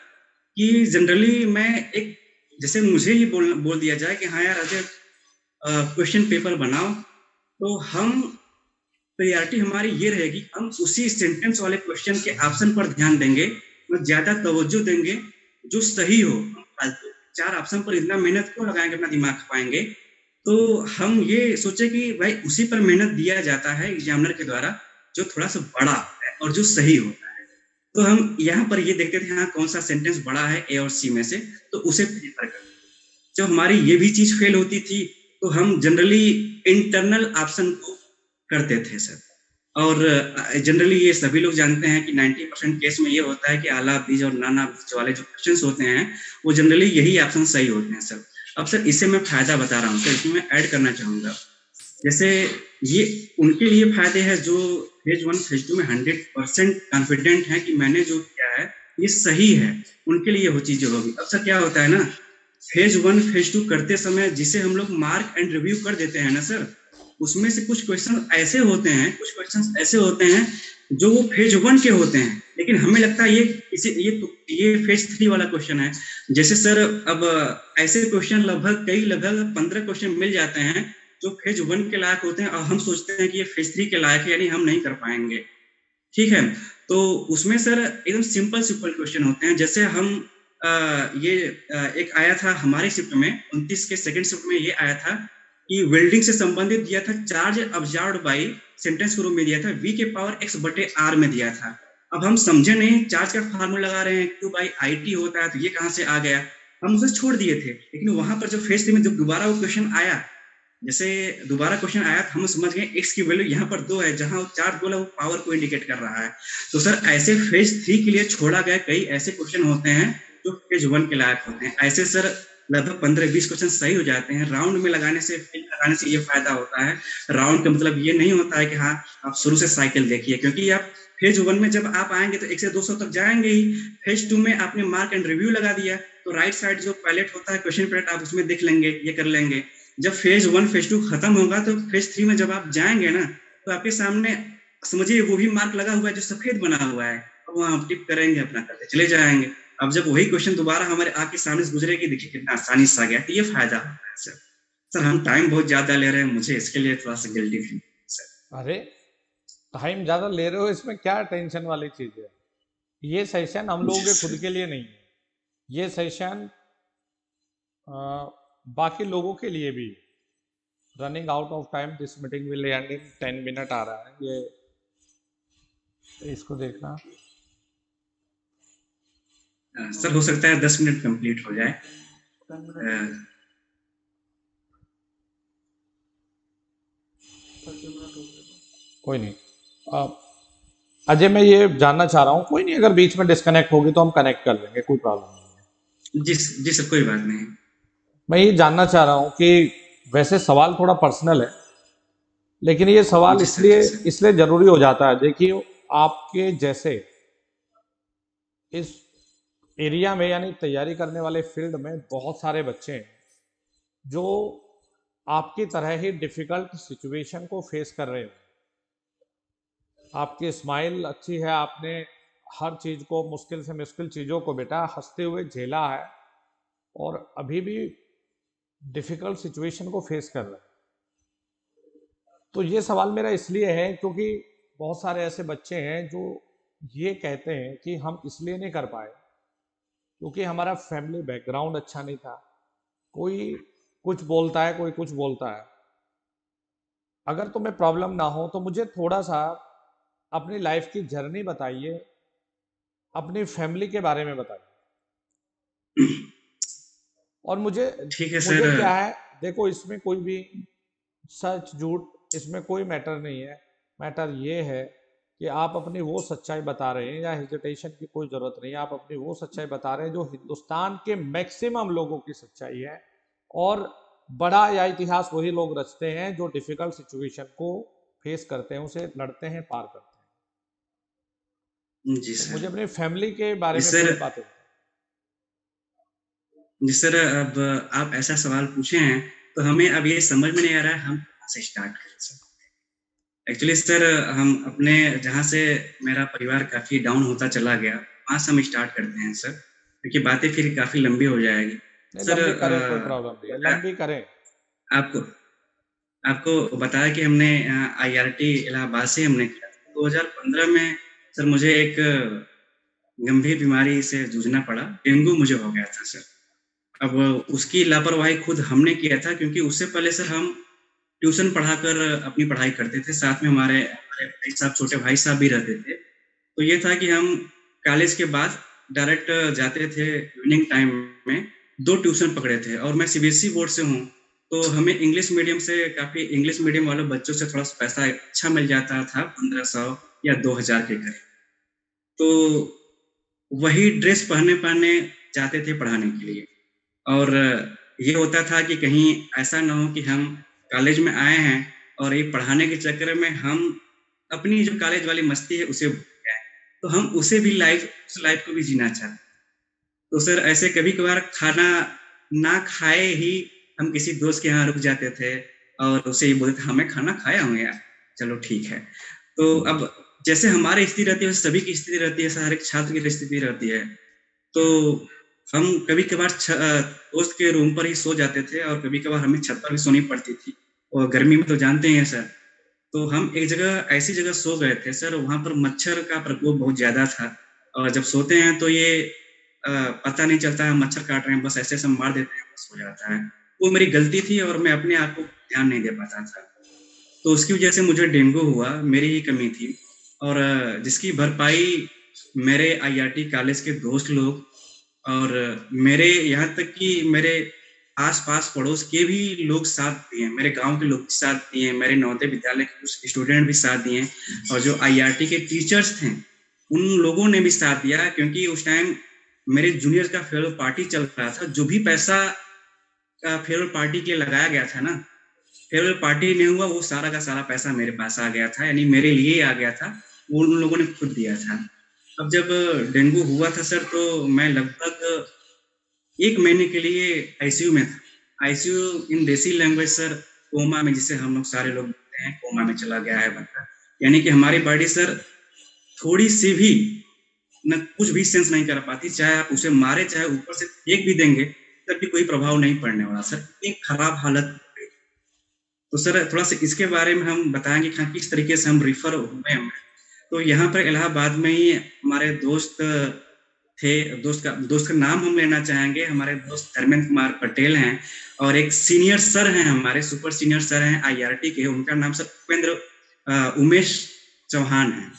कि जनरली मैं एक, जैसे मुझे ये बोल दिया जाए कि हाँ यार अजय क्वेश्चन पेपर बनाओ, तो हम प्रायोरिटी हमारी ये रहेगी, हम उसी सेंटेंस वाले क्वेश्चन के ऑप्शन पर ध्यान देंगे, ज्यादा तवज्जो देंगे जो सही हो। चार ऑप्शन पर इतना मेहनत क्यों लगाएंगे, अपना दिमाग खपाएंगे। तो हम ये सोचे कि भाई उसी पर मेहनत दिया जाता है एग्जामिनर के द्वारा जो थोड़ा सा बड़ा है और जो सही होता है। तो हम यहाँ पर ये देखते थे हाँ कौन सा सेंटेंस बड़ा है ए और सी में से, तो उसे प्रेफर करते। जब हमारी ये भी चीज फेल होती थी तो हम जनरली इंटरनल ऑप्शन को करते थे सर। और जनरली ये सभी लोग जानते हैं कि 90% केस में ये होता है कि आला बीज और नाना बीज वाले जो क्वेश्चंस होते हैं वो जनरली यही ऑप्शन सही होते हैं सर। अब सर इससे मैं फायदा बता रहा हूँ सर, इसमें मैं ऐड करना चाहूंगा, जैसे ये उनके लिए फायदे हैं जो फेज 1 फेज 2 में 100% कॉन्फिडेंट है कि मैंने जो किया है ये सही है, उनके लिए वो चीजें होगी। अब सर क्या होता है ना, फेज 1 फेज 2 करते समय जिसे हम लोग मार्क एंड रिव्यू कर देते हैं ना सर, उसमें से कुछ क्वेश्चन ऐसे होते हैं जो वो फेज 1 के होते हैं, लेकिन हमें लगता है ये फेज 3 वाला क्वेश्चन है। जैसे सर अब ऐसे क्वेश्चन लगभग 15 क्वेश्चन मिल जाते हैं जो फेज 1 के लायक होते हैं और हम सोचते हैं कि ये फेज 3 के लायक है, यानी हम नहीं कर पाएंगे। ठीक है, तो उसमें सर एकदम सिंपल क्वेश्चन होते हैं। जैसे हम एक आया था हमारे शिफ्ट में 29 के सेकंड शिफ्ट में, ये आया था कि वेल्डिंग से संबंधित दिया था, चार्ज ऑब्जर्व्ड बाय सेंटेंस के रूप में दिया था v के पावर x बटे r में दिया था। अब हम समझे नहीं, चार्ज का फार्मूला लगा रहे हैं q बाई IT होता है, तो ये कहाँ से आ गया, हम उसे छोड़ दिए थे। लेकिन वहां पर जब फेज 3 में जब दोबारा वो क्वेश्चन आया, जैसे दोबारा क्वेश्चन आया तो हम समझ गए x की वैल्यू यहाँ पर 2 है, जहां वो चार्ज बोला वो पावर को इंडिकेट कर रहा है। तो सर ऐसे फेज 3 के लिए छोड़ा गया कई ऐसे क्वेश्चन होते हैं जो फेज 1 के लायक होते हैं। ऐसे सर लगभग 15-20 क्वेश्चन सही हो जाते हैं। राउंड में लगाने से ये फायदा होता है। राउंड का मतलब ये नहीं होता है कि हाँ आप शुरू से साइकिल देखिए, क्योंकि आप फेज 1 में जब आप आएंगे तो 1 से 200 तक जाएंगे ही। फेज 2 में आपने मार्क एंड रिव्यू लगा दिया तो राइट साइड जो पैलेट होता है क्वेश्चन पैलेट, आप उसमें देख लेंगे, ये कर लेंगे। जब फेज 1 फेज 2 खत्म होगा तो फेज 3 में जब आप जाएंगे ना, तो आपके सामने समझिए वो भी मार्क लगा हुआ है जो सफेद बना हुआ है, अब वहां आप टिक करेंगे, अपना करते चले जाएंगे। अब जब वही क्वेश्चन दोबारा हमारे आंख के सामने से गुजरेगी, देखिए कितना आसानी से आ गया। तो ये फायदा होता है सर। हम टाइम बहुत ज्यादा ले रहे हैं, मुझे इसके लिए थोड़ा सा गिल्टी फील सर। अरे टाइम ज्यादा ले रहे हो, इसमें क्या टेंशन वाली चीज है? ये सेशन हम लोगों जी के खुद सर। के लिए नहीं है, ये सेशन बाकी लोगों के लिए भी। Running out of time, this meeting will end in 10 minute आ रहा है, ये इसको देखना। सर हो सकता है 10 मिनट कंप्लीट हो जाए। अ, कोई नहीं। अजय, मैं ये जानना चाह रहा हूँ, कोई नहीं, अगर बीच में डिस्कनेक्ट होगी तो हम कनेक्ट कर लेंगे, कोई प्रॉब्लम नहीं है। जी जी सर, कोई बात नहीं। मैं ये जानना चाह रहा हूँ कि वैसे सवाल थोड़ा पर्सनल है, लेकिन ये सवाल जी सर, इसलिए जी सर। इसलिए जरूरी हो जाता है। देखिए, आपके जैसे इस एरिया में, यानी तैयारी करने वाले फील्ड में बहुत सारे बच्चे हैं जो आपकी तरह ही डिफिकल्ट सिचुएशन को फेस कर रहे हो। आपकी स्माइल अच्छी है, आपने हर चीज को, मुश्किल से मुश्किल चीजों को बेटा हंसते हुए झेला है, और अभी भी डिफिकल्ट सिचुएशन को फेस कर रहे हैं। तो ये सवाल मेरा इसलिए है क्योंकि बहुत सारे ऐसे बच्चे हैं जो ये कहते हैं कि हम इसलिए नहीं कर पाए क्योंकि हमारा फैमिली बैकग्राउंड अच्छा नहीं था। कोई कुछ बोलता है, कोई कुछ बोलता है। अगर तुम्हें प्रॉब्लम ना हो तो मुझे थोड़ा सा अपनी लाइफ की जर्नी बताइए, अपनी फैमिली के बारे में बताइए। और मुझे ठीक है सर। मुझे क्या है, देखो, इसमें कोई भी सच झूठ इसमें कोई मैटर नहीं है। मैटर ये है कि आप अपनी वो सच्चाई बता रहे हैं, या हेजिटेशन की कोई ज़रूरत नहीं है, आप अपनी वो सच्चाई बता रहे हैं जो हिंदुस्तान के मैक्सिमम लोगों की सच्चाई है। और बड़ा या इतिहास वही लोग रचते हैं जो डिफिकल्ट सिचुएशन को फेस करते हैं, उसे लड़ते हैं, पार करते हैं। जी तो सर। मुझे अपनी फैमिली के बारे जी में सर। थोड़ी बातें बताएं। जी सर, अब आप ऐसा सवाल पूछे हैं तो हमें अब ये समझ में नहीं आ रहा है हम कहाँ से स्टार्ट करें सर। एक्चुअली सर, हम अपने जहाँ से मेरा परिवार काफ़ी डाउन होता चला गया, वहाँ से हम स्टार्ट करते हैं सर, क्योंकि बातें फिर काफ़ी लंबी हो जाएगी। नहीं, सर, लंबी करें, कोई प्रॉब्लम नहीं है, लंबी करें। आपको आपको बताया कि हमने आईआरटी इलाहाबाद से हमने किया। 2015 में सर मुझे एक गंभीर बीमारी से जूझना पड़ा, डेंगू मुझे हो गया था सर। अब उसकी लापरवाही खुद हमने किया था, क्योंकि उससे पहले सर हम ट्यूशन पढ़ाकर अपनी पढ़ाई करते थे, साथ में हमारे हमारे भाई साहब, छोटे भाई साहब भी रहते थे। तो ये था कि हम कॉलेज के बाद डायरेक्ट जाते थे इवनिंग टाइम में, 2 ट्यूशन पकड़े थे, और मैं सीबीएसई बोर्ड से हूँ, तो हमें इंग्लिश मीडियम से काफ़ी, इंग्लिश मीडियम वाले बच्चों से थोड़ा सा पैसा अच्छा मिल जाता था, 1500 या 2000 के करीब। तो वही ड्रेस पहने पहने जाते थे पढ़ाने के लिए। और ये होता था कि कहीं ऐसा ना हो कि हम कॉलेज में आए हैं और ये पढ़ाने के चक्कर में हम अपनी जो कॉलेज वाली मस्ती है उसे भूल जाएं, तो हम उसे भी लाइफ उस लाइफ को भी जीना चाहते। तो सर ऐसे कभी कभार खाना ना खाए ही हम किसी दोस्त के यहाँ रुक जाते थे, और उसे ये बोलते थे, हाँ मैं खाना खाया हूँ यार, चलो ठीक है। तो अब जैसे हमारी स्थिति रहती है, सभी की स्थिति रहती है, हर एक छात्र की स्थिति रहती है। तो हम कभी कभार दोस्त के रूम पर ही सो जाते थे, और कभी कभार हमें छत पर भी सोनी पड़ती थी, और गर्मी में तो जानते हैं सर। तो हम एक जगह ऐसी जगह सो गए थे सर, वहां पर मच्छर का प्रकोप बहुत ज्यादा था, और जब सोते हैं तो ये पता नहीं चलता है मच्छर काट रहे हैं, बस ऐसे ऐसे मार देते हैं, बस हो जाता है। वो मेरी गलती थी, और मैं अपने आप को ध्यान नहीं दे पाता था। तो उसकी वजह से मुझे डेंगू हुआ, मेरी ही कमी थी। और जिसकी भरपाई मेरे आईआईटी कॉलेज के दोस्त लोग, और मेरे यहाँ तक कि मेरे आस-पास पड़ोस के भी लोग साथ दिए, मेरे गांव के लोग भी साथ दिए, मेरे नवोदय विद्यालय के कुछ स्टूडेंट भी साथ दिए, और जो आईआरटी के टीचर्स थे उन लोगों ने भी साथ दिया, क्योंकि उस टाइम मेरे जूनियर का फेयरवेल पार्टी चल रहा था। जो भी पैसा का फेयरवेल पार्टी के लिए लगाया गया था ना, फेयरवेल पार्टी नहीं हुआ, वो सारा का सारा पैसा मेरे पास आ गया था, यानी मेरे लिए आ गया था, वो उन लोगों ने खुद दिया था। अब जब डेंगू हुआ था सर, तो मैं लगभग 1 महीने के लिए आईसीयू में था। आईसीयू इन देसी लैंग्वेज सर कोमा में, जिसे हम लोग सारे लोग बोलते हैं, कोमा में चला गया है बंदा। यानी कि हमारी बॉडी सर थोड़ी सी भी न कुछ भी सेंस नहीं कर पाती, चाहे आप उसे मारे, चाहे ऊपर से फेंक भी देंगे, तब भी कोई प्रभाव नहीं पड़ने वाला सर, इतनी खराब हालत। तो सर थोड़ा सा इसके बारे में हम बताएंगे कि हाँ, किस तरीके से हम रिफर हुए हैं। तो यहाँ पर इलाहाबाद में ही हमारे दोस्त थे, दोस्त का नाम हम लेना चाहेंगे। हमारे दोस्त धर्मेंद्र कुमार पटेल हैं, और एक सीनियर सर हैं, हमारे सुपर सीनियर सर हैं आईआरटी के, उनका नाम सर उमेश चौहान है।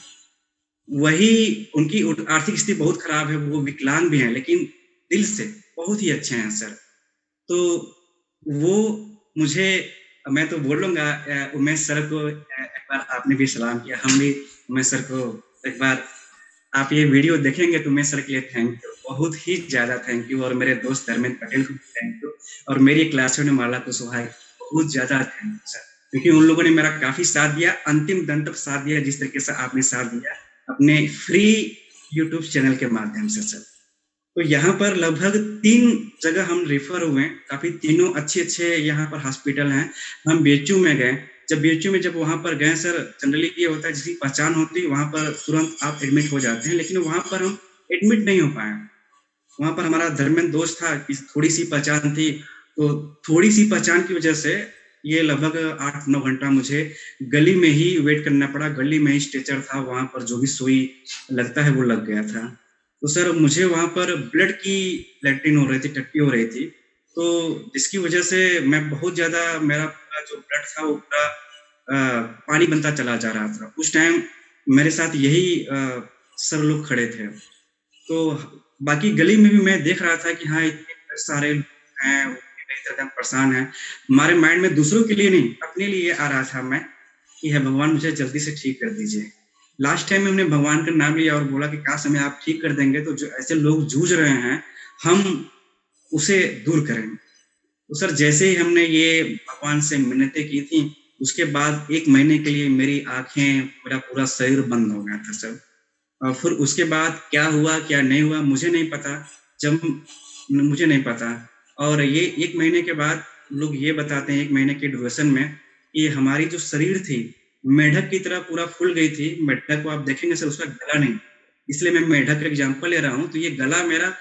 वही, उनकी आर्थिक स्थिति बहुत खराब है, वो विकलांग भी हैं, लेकिन दिल से बहुत ही अच्छे हैं सर। तो वो मुझे, मैं तो बोलूंगा उमेश सर को एक बार आपने भी सलाम किया, हम भी उमेश सर को एक बार, आप ये वीडियो देखेंगे तो उमेश सर के लिए थैंक यू, बहुत ही ज्यादा थैंक यू। और मेरे दोस्त धर्मेंद्र पटेल को भी थैंक यू, और मेरी क्लासमेट माला कुशवाहा बहुत ज्यादा थैंक यू सर, क्योंकि उन लोगों ने मेरा काफी साथ दिया, अंतिम दम तक साथ दिया, जिस तरीके से आपने साथ दिया अपने फ्री यूट्यूब चैनल के माध्यम से सर। तो यहाँ पर लगभग 3 जगह हम रेफर हुए, काफी तीनों अच्छे यहाँ पर हॉस्पिटल हैं। हम बीएचयू में गए, जब बीएचयू में जब वहां पर गए सर, जनरली ये होता है जिसकी पहचान होती है वहां पर तुरंत आप एडमिट हो जाते हैं, लेकिन वहां पर हम एडमिट नहीं हो पाए। वहां पर हमारा धर्मेंद्र दोस्त था, थोड़ी सी पहचान थी, तो थोड़ी सी पहचान की वजह से ये लगभग 8-9 घंटा मुझे गली में ही वेट करना पड़ा। गली में ही स्ट्रेचर था, वहां पर जो भी सुई लगता है वो लग गया था। तो सर मुझे वहां पर ब्लड की लैट्रिन हो रही थी, टट्टी हो रही थी, तो जिसकी वजह से मैं बहुत ज्यादा, मेरा पूरा जो ब्लड था वो पूरा पानी बनता चला जा रहा था। उस टाइम मेरे साथ यही सर लोग खड़े थे, तो बाकी गली में भी मैं देख रहा था कि हाँ इतने सारे लोग हैं, परेशान है। हमारे माइंड में दूसरों के लिए नहीं, अपने लिए आ रहा था मैं कि है भगवान मुझे जल्दी से ठीक कर दीजिए। लास्ट टाइम में हमने भगवान का नाम लिया और बोला कि काश हमें आप ठीक कर देंगे, तो जो ऐसे लोग जूझ रहे हैं हम उसे दूर करें। तो सर जैसे ही हमने ये भगवान से मिन्नतें की थी, उसके बाद 1 महीने के लिए मेरी आंखें, मेरा पूरा शरीर बंद हो गया था सर। और फिर उसके बाद क्या हुआ क्या नहीं हुआ मुझे नहीं पता। और ये 1 महीने के बाद लोग ये बताते हैं, 1 महीने के ड्यूरेशन में, कि हमारी जो शरीर थी मेढक की तरह पूरा फूल गई थी। मेढक को आप देखेंगे सर, उसका गला नहीं, इसलिए मैं मेढक का एग्जांपल ले रहा हूँ। तो ये गला मेरा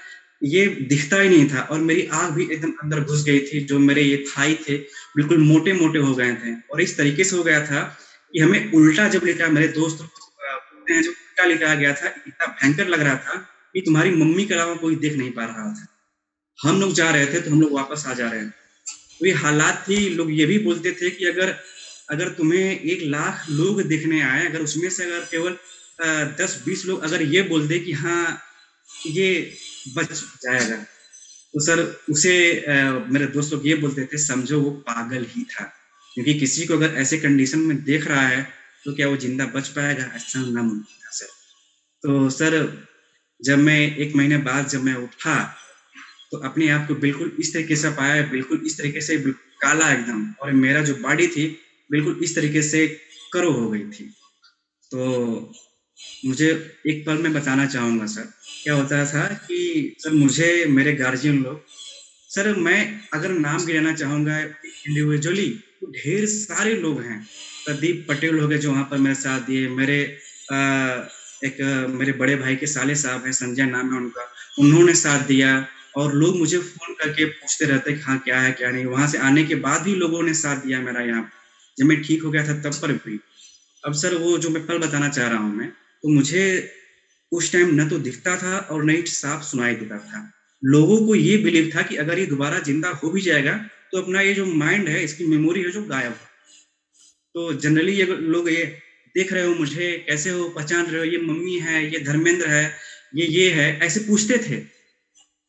ये दिखता ही नहीं था, और मेरी आंख भी एकदम अंदर घुस गई थी। जो मेरे ये थाई थे बिल्कुल मोटे मोटे हो गए थे, और इस तरीके से हो गया था कि हमें उल्टा जब लिटा, मेरे दोस्त बोलते हैं जो उल्टा लिटा गया था, इतना भयंकर लग रहा था कि तुम्हारी मम्मी के अलावा कोई देख नहीं पा रहा था। हम लोग जा रहे थे तो हम लोग वापस आ जा रहे थे, तो ये हालात थी। लोग ये भी बोलते थे कि अगर तुम्हें 1 लाख लोग देखने आए, अगर उसमें से अगर केवल 10-20 लोग अगर ये बोल दे कि हाँ ये बच जाएगा, तो सर उसे मेरे दोस्त लोग ये बोलते थे, समझो वो पागल ही था, क्योंकि किसी को अगर ऐसे कंडीशन में देख रहा है तो क्या वो जिंदा बच पाएगा? ऐसा नामुमकिन था सर। तो सर जब मैं 1 महीने बाद जब मैं उठा, तो अपने आप को बिल्कुल इस तरीके से पाया, बिल्कुल इस तरीके से काला एकदम, और मेरा जो बॉडी थी बिल्कुल इस तरीके से करो हो गई थी। तो मुझे एक पल में बताना चाहूंगा सर, क्या होता था कि सर मुझे मेरे गार्जियन लोग, सर मैं अगर नाम गिनाना चाहूंगा इंडिविजुअली तो ढेर सारे लोग हैं। प्रदीप पटेल हो गए जो वहां पर मेरे साथ दिए, मेरे मेरे बड़े भाई के साले साहब हैं, संजय नाम है उनका, उन्होंने साथ दिया। और लोग मुझे फोन करके पूछते रहते कि हाँ क्या है क्या नहीं। वहां से आने के बाद भी लोगों ने साथ दिया मेरा, यहाँ जब मैं ठीक हो गया था तब पर भी। अब सर वो जो मैं पल बताना चाह रहा हूँ मैं, तो मुझे उस टाइम न तो दिखता था और न ही साफ सुनाई देता था। लोगों को ये बिलीव था कि अगर ये दोबारा जिंदा हो भी जाएगा तो अपना ये जो माइंड है, इसकी मेमोरी है जो गायब है। तो जनरली ये लोग ये देख रहे हो मुझे, कैसे हो, पहचान रहे हो, ये मम्मी है, ये धर्मेंद्र है, ये है, ऐसे पूछते थे।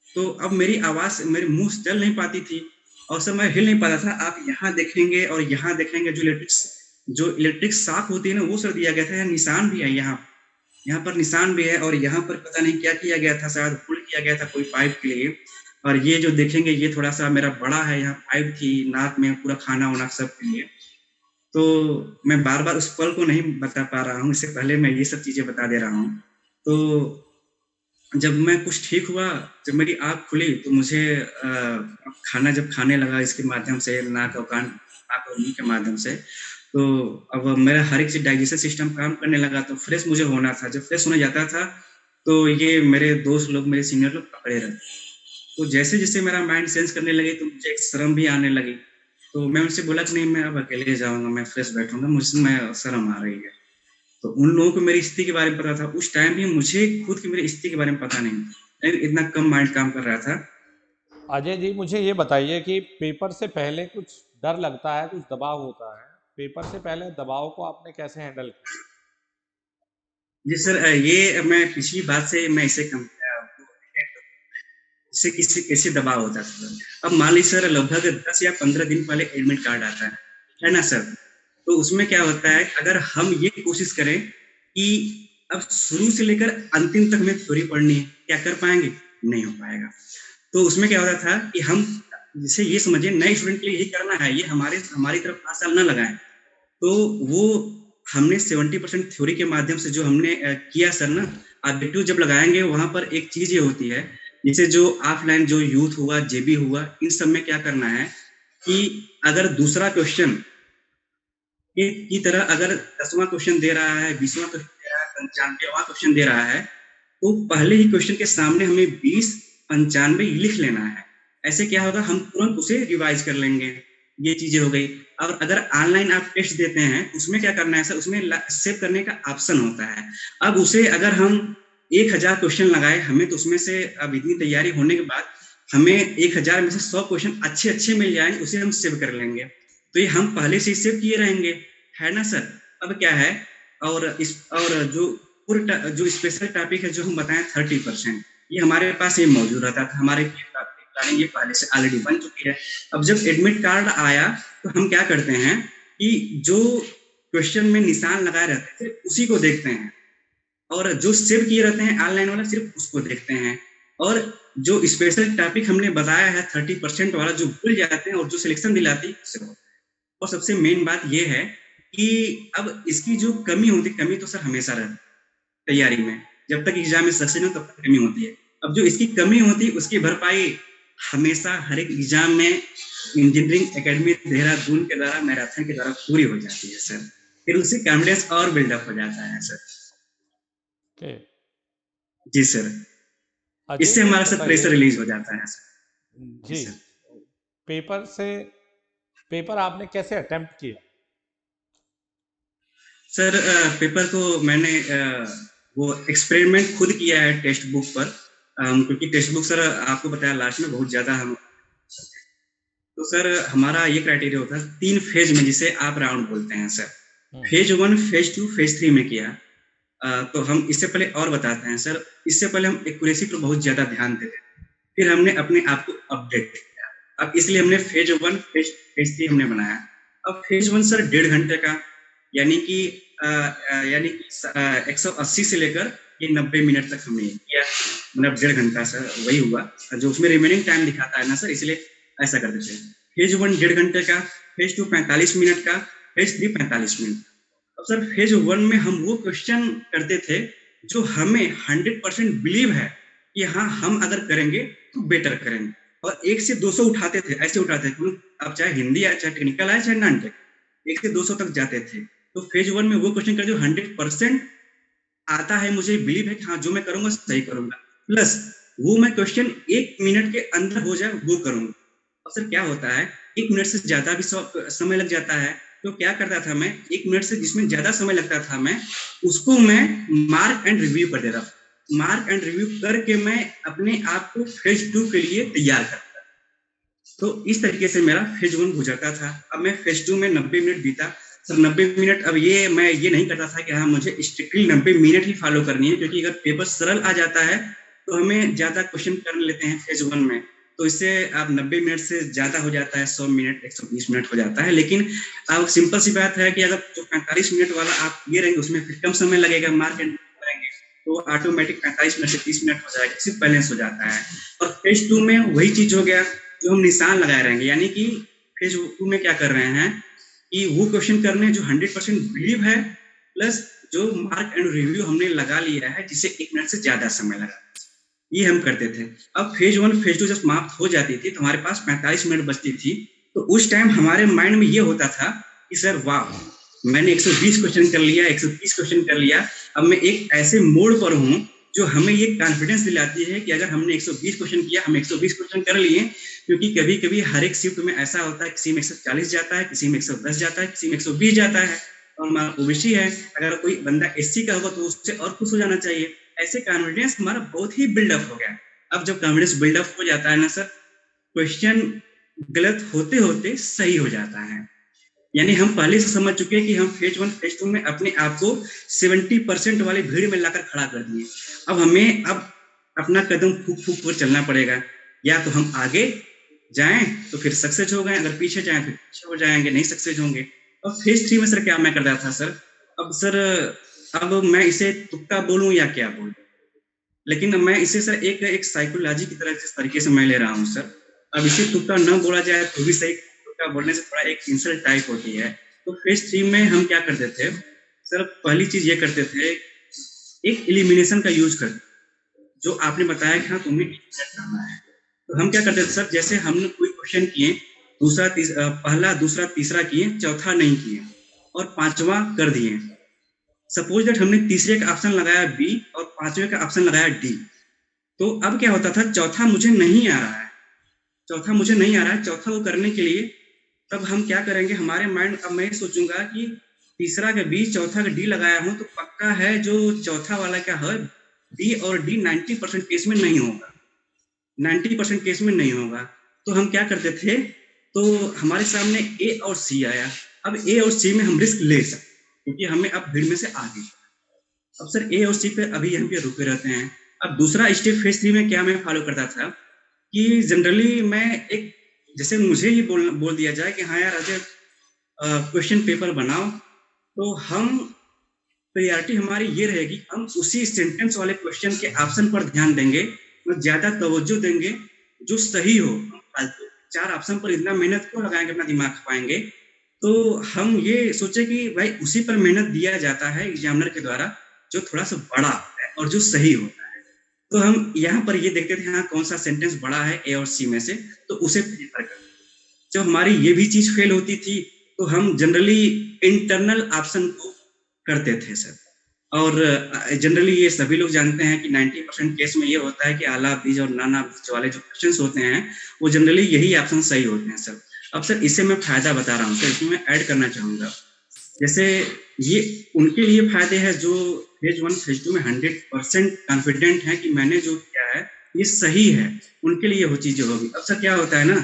तो अब मेरी आवाज मेरे मुंह से चल नहीं पाती थी, और सर मैं हिल नहीं पाता था। आप यहाँ देखेंगे और यहाँ देखेंगे, जो इलेक्ट्रिक शॉक होती है ना, वो सर दिया गया था। निशान भी है, यहाँ पर निशान भी है, और यहाँ पर पता नहीं क्या किया गया था, शायद पुल किया गया था कोई पाइप के लिए। और ये जो देखेंगे ये थोड़ा सा मेरा बड़ा है, यहाँ पाइप थी नाक में, पूरा खाना वाना सब के लिए। तो मैं बार बार उस पल को नहीं बता पा रहा हूँ, इससे पहले मैं ये सब चीजें बता दे रहा हूँ। तो जब मैं कुछ ठीक हुआ, जब मेरी आँख खुली, तो मुझे खाना जब खाने लगा इसके माध्यम से, नाक और मुंह के माध्यम से, तो अब मेरा हर एक चीज डाइजेशन सिस्टम काम करने लगा। तो फ्रेश मुझे होना था, जब फ्रेश होने जाता था तो ये मेरे दोस्त लोग, मेरे सीनियर लोग पकड़े रहते। तो जैसे जैसे मेरा माइंड सेंस करने लगे तो मुझे एक शर्म भी आने लगी। तो मैं उनसे बोला कि नहीं, मैं अब अकेले जाऊँगा, मैं फ्रेश बैठूँगा, मुझसे मैं शर्म आ रही है। तो उन लोगों को मेरी स्थिति के बारे में पता था। उस टाइम भी मुझे खुद की मेरी स्थिति के बारे में पता नहीं, इतना कम माइंड काम कर रहा था। अजय जी, मुझे ये बताइए कि पेपर से पहले कुछ डर लगता है, कुछ दबाव होता है। पेपर से पहले दबाव को आपने कैसे हैंडल किया? जी सर, ये मैं पिछली बात से मैं इसे इससे किसी कैसे दबाव होता था। अब मान लीजिए सर, लगभग 10 या 15 दिन पहले एडमिट कार्ड आता है ना सर? तो उसमें क्या होता है, अगर हम ये कोशिश करें कि अब शुरू से लेकर अंतिम तक में थ्योरी पढ़नी है, क्या कर पाएंगे? नहीं हो पाएगा। तो उसमें क्या होता था कि हम, जैसे ये समझिए नए स्टूडेंट के लिए यही करना है, ये हमारी तरफ 5 साल ना लगाएं। तो वो हमने 70% थ्योरी के माध्यम से जो हमने किया सर ना, ऑब्जेक्टिव जब लगाएंगे वहां पर एक चीज ये होती है, जैसे जो ऑफलाइन जो यूथ हुआ, जेबी हुआ, इन सब में क्या करना है कि अगर दूसरा क्वेश्चन की तरह अगर 10वां क्वेश्चन दे रहा है, 20वां क्वेश्चन दे रहा है, 95वां क्वेश्चन दे रहा है, तो पहले ही क्वेश्चन के सामने हमें 20 95 लिख लेना है। ऐसे क्या होगा, हम तुरंत उसे रिवाइज कर लेंगे। ये चीजें हो गई। और अगर ऑनलाइन आप टेस्ट देते हैं, उसमें क्या करना है सर, उसमें सेव करने का ऑप्शन होता है। अब उसे अगर हम 1000 क्वेश्चन लगाए, हमें तो उसमें से अब इतनी तैयारी होने के बाद हमें 1000 में से 100 क्वेश्चन अच्छे अच्छे मिल जाएंगे, उसे हम सेव कर लेंगे। तो ये हम पहले से ही सेव किए रहेंगे, है ना सर? अब क्या है, और जो स्पेशल टॉपिक है जो हम बताएं 30%, ये हमारे पास ये मौजूद रहता था। हमारे प्लानिंग ये पहले से ऑलरेडी बन चुकी है। अब जब एडमिट कार्ड आया तो हम क्या करते हैं कि जो क्वेश्चन में निशान लगाए रहते थे उसी को देखते हैं, और जो सेव किए रहते हैं ऑनलाइन वाला सिर्फ उसको देखते हैं। और जो स्पेशल टॉपिक हमने बताया है 30% वाला, जो भूल जाते हैं और जो सिलेक्शन दिलाती है। और सबसे मेन बात यह है कि अब इसकी जो कमी होती, कमी तो सर हमेशा रहती तैयारी में, जब तक एग्जाम में सक्सेस हो तब तक कमी होती है। अब जो इसकी कमी होती है उसकी भरपाई हमेशा हर एक एग्जाम में इंजीनियरिंग एकेडमी देहरादून के द्वारा, मैराथन के द्वारा पूरी हो जाती है सर। फिर उससे कॉन्फिडेंस और बिल्डअप हो जाता है सर। जी सर, इससे हमारा सर प्रेशर रिलीज हो जाता है सर। जी, पेपर आपने कैसे अटेम्प्ट किया? सर पेपर को मैंने वो एक्सपेरिमेंट खुद किया है टेक्स्ट बुक पर, क्योंकि टेक्स्ट बुक सर आपको बताया लास्ट में बहुत ज्यादा हम, तो सर हमारा ये क्राइटेरिया होता है 3 फेज में, जिसे आप राउंड बोलते हैं सर। फेज 1, फेज 2, फेज 3 में किया। तो हम इससे पहले और बताते हैं सर, इससे पहले हम एक्यूरेसी पर बहुत ज्यादा ध्यान देते हैं, फिर हमने अपने आप को अपडेट किया। अब इसलिए हमने फेज 1, फेज 3 हमने बनाया। अब फेज 1 सर 1.5 घंटे का, यानी कि 180 से लेकर ये 90 मिनट तक हमने किया, मतलब 1.5 घंटा सर वही हुआ। जो उसमें रिमेनिंग टाइम दिखाता है ना सर, इसलिए ऐसा कर देते हैं। फेज 1 1.5 घंटे का, फेज 2 45 मिनट का, फेज 3 45 मिनट। अब सर फेज 1 में हम वो क्वेश्चन करते थे जो हमें 100% बिलीव है कि हाँ हम अगर करेंगे तो बेटर करेंगे, और 1 से 200 उठाते थे, ऐसे उठाते थे। अब चाहे हिंदी आए, चाहे टेक्निकल आए, चाहे नॉन टेक, 1 से 200 तक जाते थे। तो फेज 1 में वो क्वेश्चन कर जो 100% आता है, मुझे बिलीव है कि हाँ जो मैं करूंगा सही करूंगा, प्लस वो मैं क्वेश्चन 1 मिनट के अंदर हो जाए वो करूंगा। अब सर क्या होता है, 1 मिनट से ज्यादा भी समय लग जाता है, तो क्या करता था मैं, 1 मिनट से जिसमें ज्यादा समय लगता था मैं उसको मैं मार्क एंड रिव्यू कर देता था। मार्क एंड रिव्यू करके मैं अपने आप को फेज 2 के लिए तैयार करता था। तो इस तरीके से मेरा फेज 1 गुजरता था। अब मैं फेज 2 में 90 मिनट बीता सर। 90 मिनट, अब ये मैं ये नहीं करता था कि हाँ मुझे स्ट्रिक्टली 90 मिनट ही फॉलो करनी है, क्योंकि अगर पेपर सरल आ जाता है तो हमें ज्यादा क्वेश्चन कर लेते हैं फेज 1 में, तो इससे आप 90 मिनट से ज्यादा हो जाता है, 100 मिनट 120 मिनट हो जाता है। लेकिन अब सिंपल सी बात है कि अगर जो 45 मिनट वाला आप ये रहेंगे उसमें फिर कम समय लगेगा, मार्क एंड करेंगे तो ऑटोमेटिक 45 मिनट से 30 मिनट हो जाएगा, सिर्फ बैलेंस हो जाता है। और फेज 2 में वही चीज हो गया जो हम निशान लगाए रहेंगे, यानी कि फेज 2 में क्या कर रहे हैं कि वो क्वेश्चन करने जो 100% बिलीव है, प्लस जो मार्क एंड रिव्यू हमने लगा लिया है जिसे 1 मिनट से ज्यादा समय लगा, ये हम करते थे। अब फेज 1 फेज 2 जब समाप्त हो जाती थी तो हमारे पास 45 मिनट बचती थी। तो उस टाइम हमारे माइंड में ये होता था कि सर वाह, मैंने 120 क्वेश्चन कर लिया, 130 क्वेश्चन कर लिया, अब मैं एक ऐसे मोड़ पर हूँ जो हमें ये कॉन्फिडेंस दिलाती है कि अगर हमने 120 क्वेश्चन किया, हम 120 क्वेश्चन कर लिए, क्योंकि कभी कभी हर एक शिफ्ट में ऐसा होता है, किसी में 140 जाता है, किसी में 110 जाता है, किसी में 120 जाता है, और हमारा ओबीसी है, अगर कोई बंदा एससी का होगा तो उससे और खुश हो जाना चाहिए। ऐसे कॉन्फिडेंस हमारा बहुत ही बिल्डअप हो गया। अब जब कॉन्फिडेंस बिल्डअप हो जाता है ना सर, क्वेश्चन गलत होते होते सही हो जाता है। यानी हम पहले से समझ चुके हैं कि हम फेज 1 फेज 2 में अपने आप को 70% वाली भीड़ में लाकर खड़ा कर दिए। अब हमें अपना कदम फूक फूक कर चलना पड़ेगा। या तो हम आगे जाएं तो फिर सक्सेस हो गए, अगर पीछे जाएं फिर पीछे हो जाएंगे, नहीं सक्सेस होंगे। और फेज 3 में सर क्या मैं कर रहा था सर, अब सर अब मैं इसे तुक्का बोलूं या क्या बोलूं, लेकिन मैं इसे सर एक एक साइकोलॉजी की तरह जिस तरीके से मैं ले रहा हूँ सर, अब इसे तुक्का न बोला जाए तो भी सही, तुक्का बोलने से थोड़ा एक इंसल्ट टाइप होती है। तो फेज 3 में हम क्या करते थे सर, पहली चीज ये करते थे, एक एलिमिनेशन का यूज करते, जो आपने बताया कि हाँ तुम्हें करना है। तो हम क्या करते थे सर, जैसे हमने कोई क्वेश्चन किए, पहला दूसरा तीसरा किए, चौथा नहीं किए, और पांचवा कर दिए। सपोज दैट हमने तीसरे का ऑप्शन लगाया बी और पांचवे का ऑप्शन लगाया डी। तो अब क्या होता था, चौथा मुझे नहीं आ रहा है, चौथा मुझे नहीं आ रहा है, चौथा को करने के लिए तब हम क्या करेंगे, हमारे माइंड, अब मैं सोचूंगा कि तीसरा का बी चौथा का डी लगाया हूं तो पक्का है जो चौथा वाला क्या है डी, और डी 90% केस में नहीं होगा, 90% केस में नहीं होगा। तो हम क्या करते थे, तो हमारे सामने ए और सी आया, अब ए और सी में हम रिस्क ले सकते क्योंकि हमें अब भीड़ में से आगे। अब सर ए और सी पे अभी यहाँ पे रुके रहते हैं। अब दूसरा स्टेप फेज 3 में क्या मैं फॉलो करता था कि जनरली मैं एक, जैसे मुझे ही बोल दिया जाए कि हाँ यार अजय क्वेश्चन पेपर बनाओ, तो हम प्रायोरिटी हमारी ये रहेगी, हम उसी सेंटेंस वाले क्वेश्चन के ऑप्शन पर ध्यान देंगे और ज्यादा तवज्जो देंगे जो सही हो। चार ऑप्शन पर इतना मेहनत क्यों लगाएंगे, अपना दिमाग खपाएंगे। तो हम ये सोचे कि भाई उसी पर मेहनत दिया जाता है एग्जामिनर के द्वारा जो थोड़ा सा बड़ा है और जो सही होता है। तो हम यहाँ पर ये देखते थे हाँ कौन सा सेंटेंस बड़ा है ए और सी में से, तो उसे प्रेफर करते। जब हमारी ये भी चीज फेल होती थी तो हम जनरली इंटरनल ऑप्शन को करते थे सर। और जनरली ये सभी लोग जानते हैं कि 90% केस में ये होता है कि आला बीज और नाना बीज वाले जो क्वेश्चंस होते हैं वो जनरली यही ऑप्शन सही होते हैं सर। अब सर इसे मैं फायदा बता रहा हूँ सर, इसमें मैं ऐड करना चाहूंगा। जैसे ये उनके लिए फायदे हैं जो फेज 1 फेज 2 में 100% कॉन्फिडेंट है कि मैंने जो किया है ये सही है, उनके लिए वो चीजें होगी। अब सर क्या होता है ना,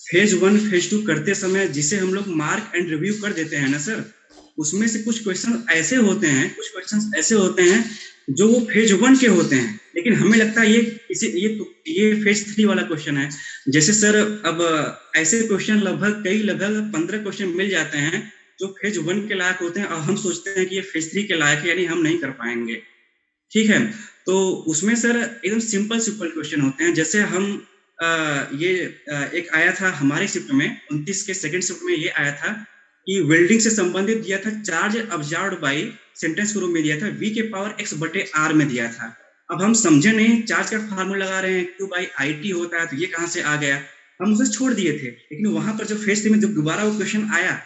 फेज 1 फेज 2 करते समय जिसे हम लोग मार्क एंड रिव्यू कर देते हैं ना सर, उसमें से कुछ क्वेश्चन ऐसे होते हैं, कुछ क्वेश्चन ऐसे होते हैं जो वो फेज 1 के होते हैं, लेकिन हमें लगता है ये फेज 3 वाला क्वेश्चन है। जैसे सर अब ऐसे क्वेश्चन लगभग 15 क्वेश्चन मिल जाते हैं जो फेज 1 के लायक होते हैं और हम सोचते हैं कि ये फेज 3 के लायक है, यानी हम नहीं कर पाएंगे। ठीक है, तो उसमें सर एकदम सिंपल सिंपल क्वेश्चन होते हैं। जैसे हम एक आया था हमारे शिफ्ट में 29 के सेकंड शिफ्ट में, ये आया था कि वेल्डिंग से संबंधित दिया था, चार्ज ऑब्जर्व्ड बाय सेंटेंस के रूप में दिया था v के पावर x बटे r में दिया था। अब हम समझे नहीं, चार्ज का फार्मूला लगा रहे हैं q बाई IT होता है, तो ये कहाँ से आ गया, हम उसे छोड़ दिए थे। लेकिन वहां पर जो फेज 3 में जब दोबारा वो क्वेश्चन आया,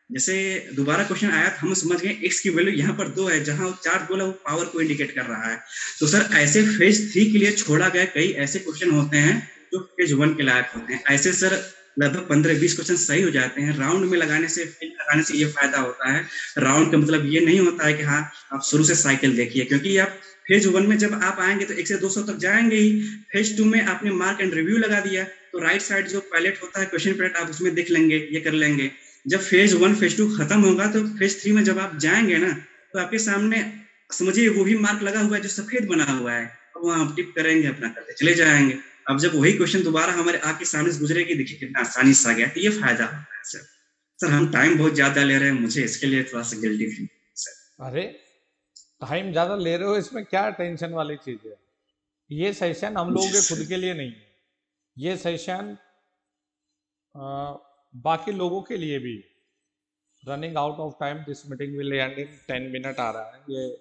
जैसे दोबारा क्वेश्चन आया तो हम समझ गए x की वैल्यू यहाँ पर 2 है, जहां चार्ज बोला वो पावर को इंडिकेट कर रहा है। तो सर ऐसे फेज 3 के लिए छोड़ा गया कई ऐसे क्वेश्चन होते हैं जो फेज 1 के लायक होते हैं। ऐसे सर लगभग 15-20 क्वेश्चन सही हो जाते हैं। राउंड में लगाने से ये फायदा होता है। राउंड का मतलब ये नहीं होता है कि हाँ आप शुरू से साइकिल देखिए, क्योंकि आप फेज 1 में जब आप आएंगे तो 1 से 200 तक जाएंगे ही। फेज 2 में आपने मार्क एंड रिव्यू लगा दिया तो राइट साइड जो पैलेट होता है क्वेश्चन पैलेट, आप उसमें देख लेंगे, ये कर लेंगे। जब फेज 1 फेज 2 खत्म होगा तो फेज 3 में जब आप जाएंगे ना, तो आपके सामने समझिए वो भी मार्क लगा हुआ है जो सफेद बना हुआ है, अब वहां आप टिक करेंगे, अपना करते चले जाएंगे। अब जब वही क्वेश्चन दोबारा हमारे आंख के सामने से गुजरेगी, देखिए कितना आसानी से आ गया, तो ये फायदा होता है सर। सर हम टाइम बहुत ज्यादा ले रहे हैं, मुझे इसके लिए थोड़ा सा गिल्टी फील सर। अरे टाइम ज्यादा ले रहे हो, इसमें क्या टेंशन वाली चीज है। ये सेशन हम लोगों के खुद के लिए नहीं है, ये सेशन बाकी लोगों के लिए भी। Running out of time, this meeting will end in 10 minute आ रहा है, ये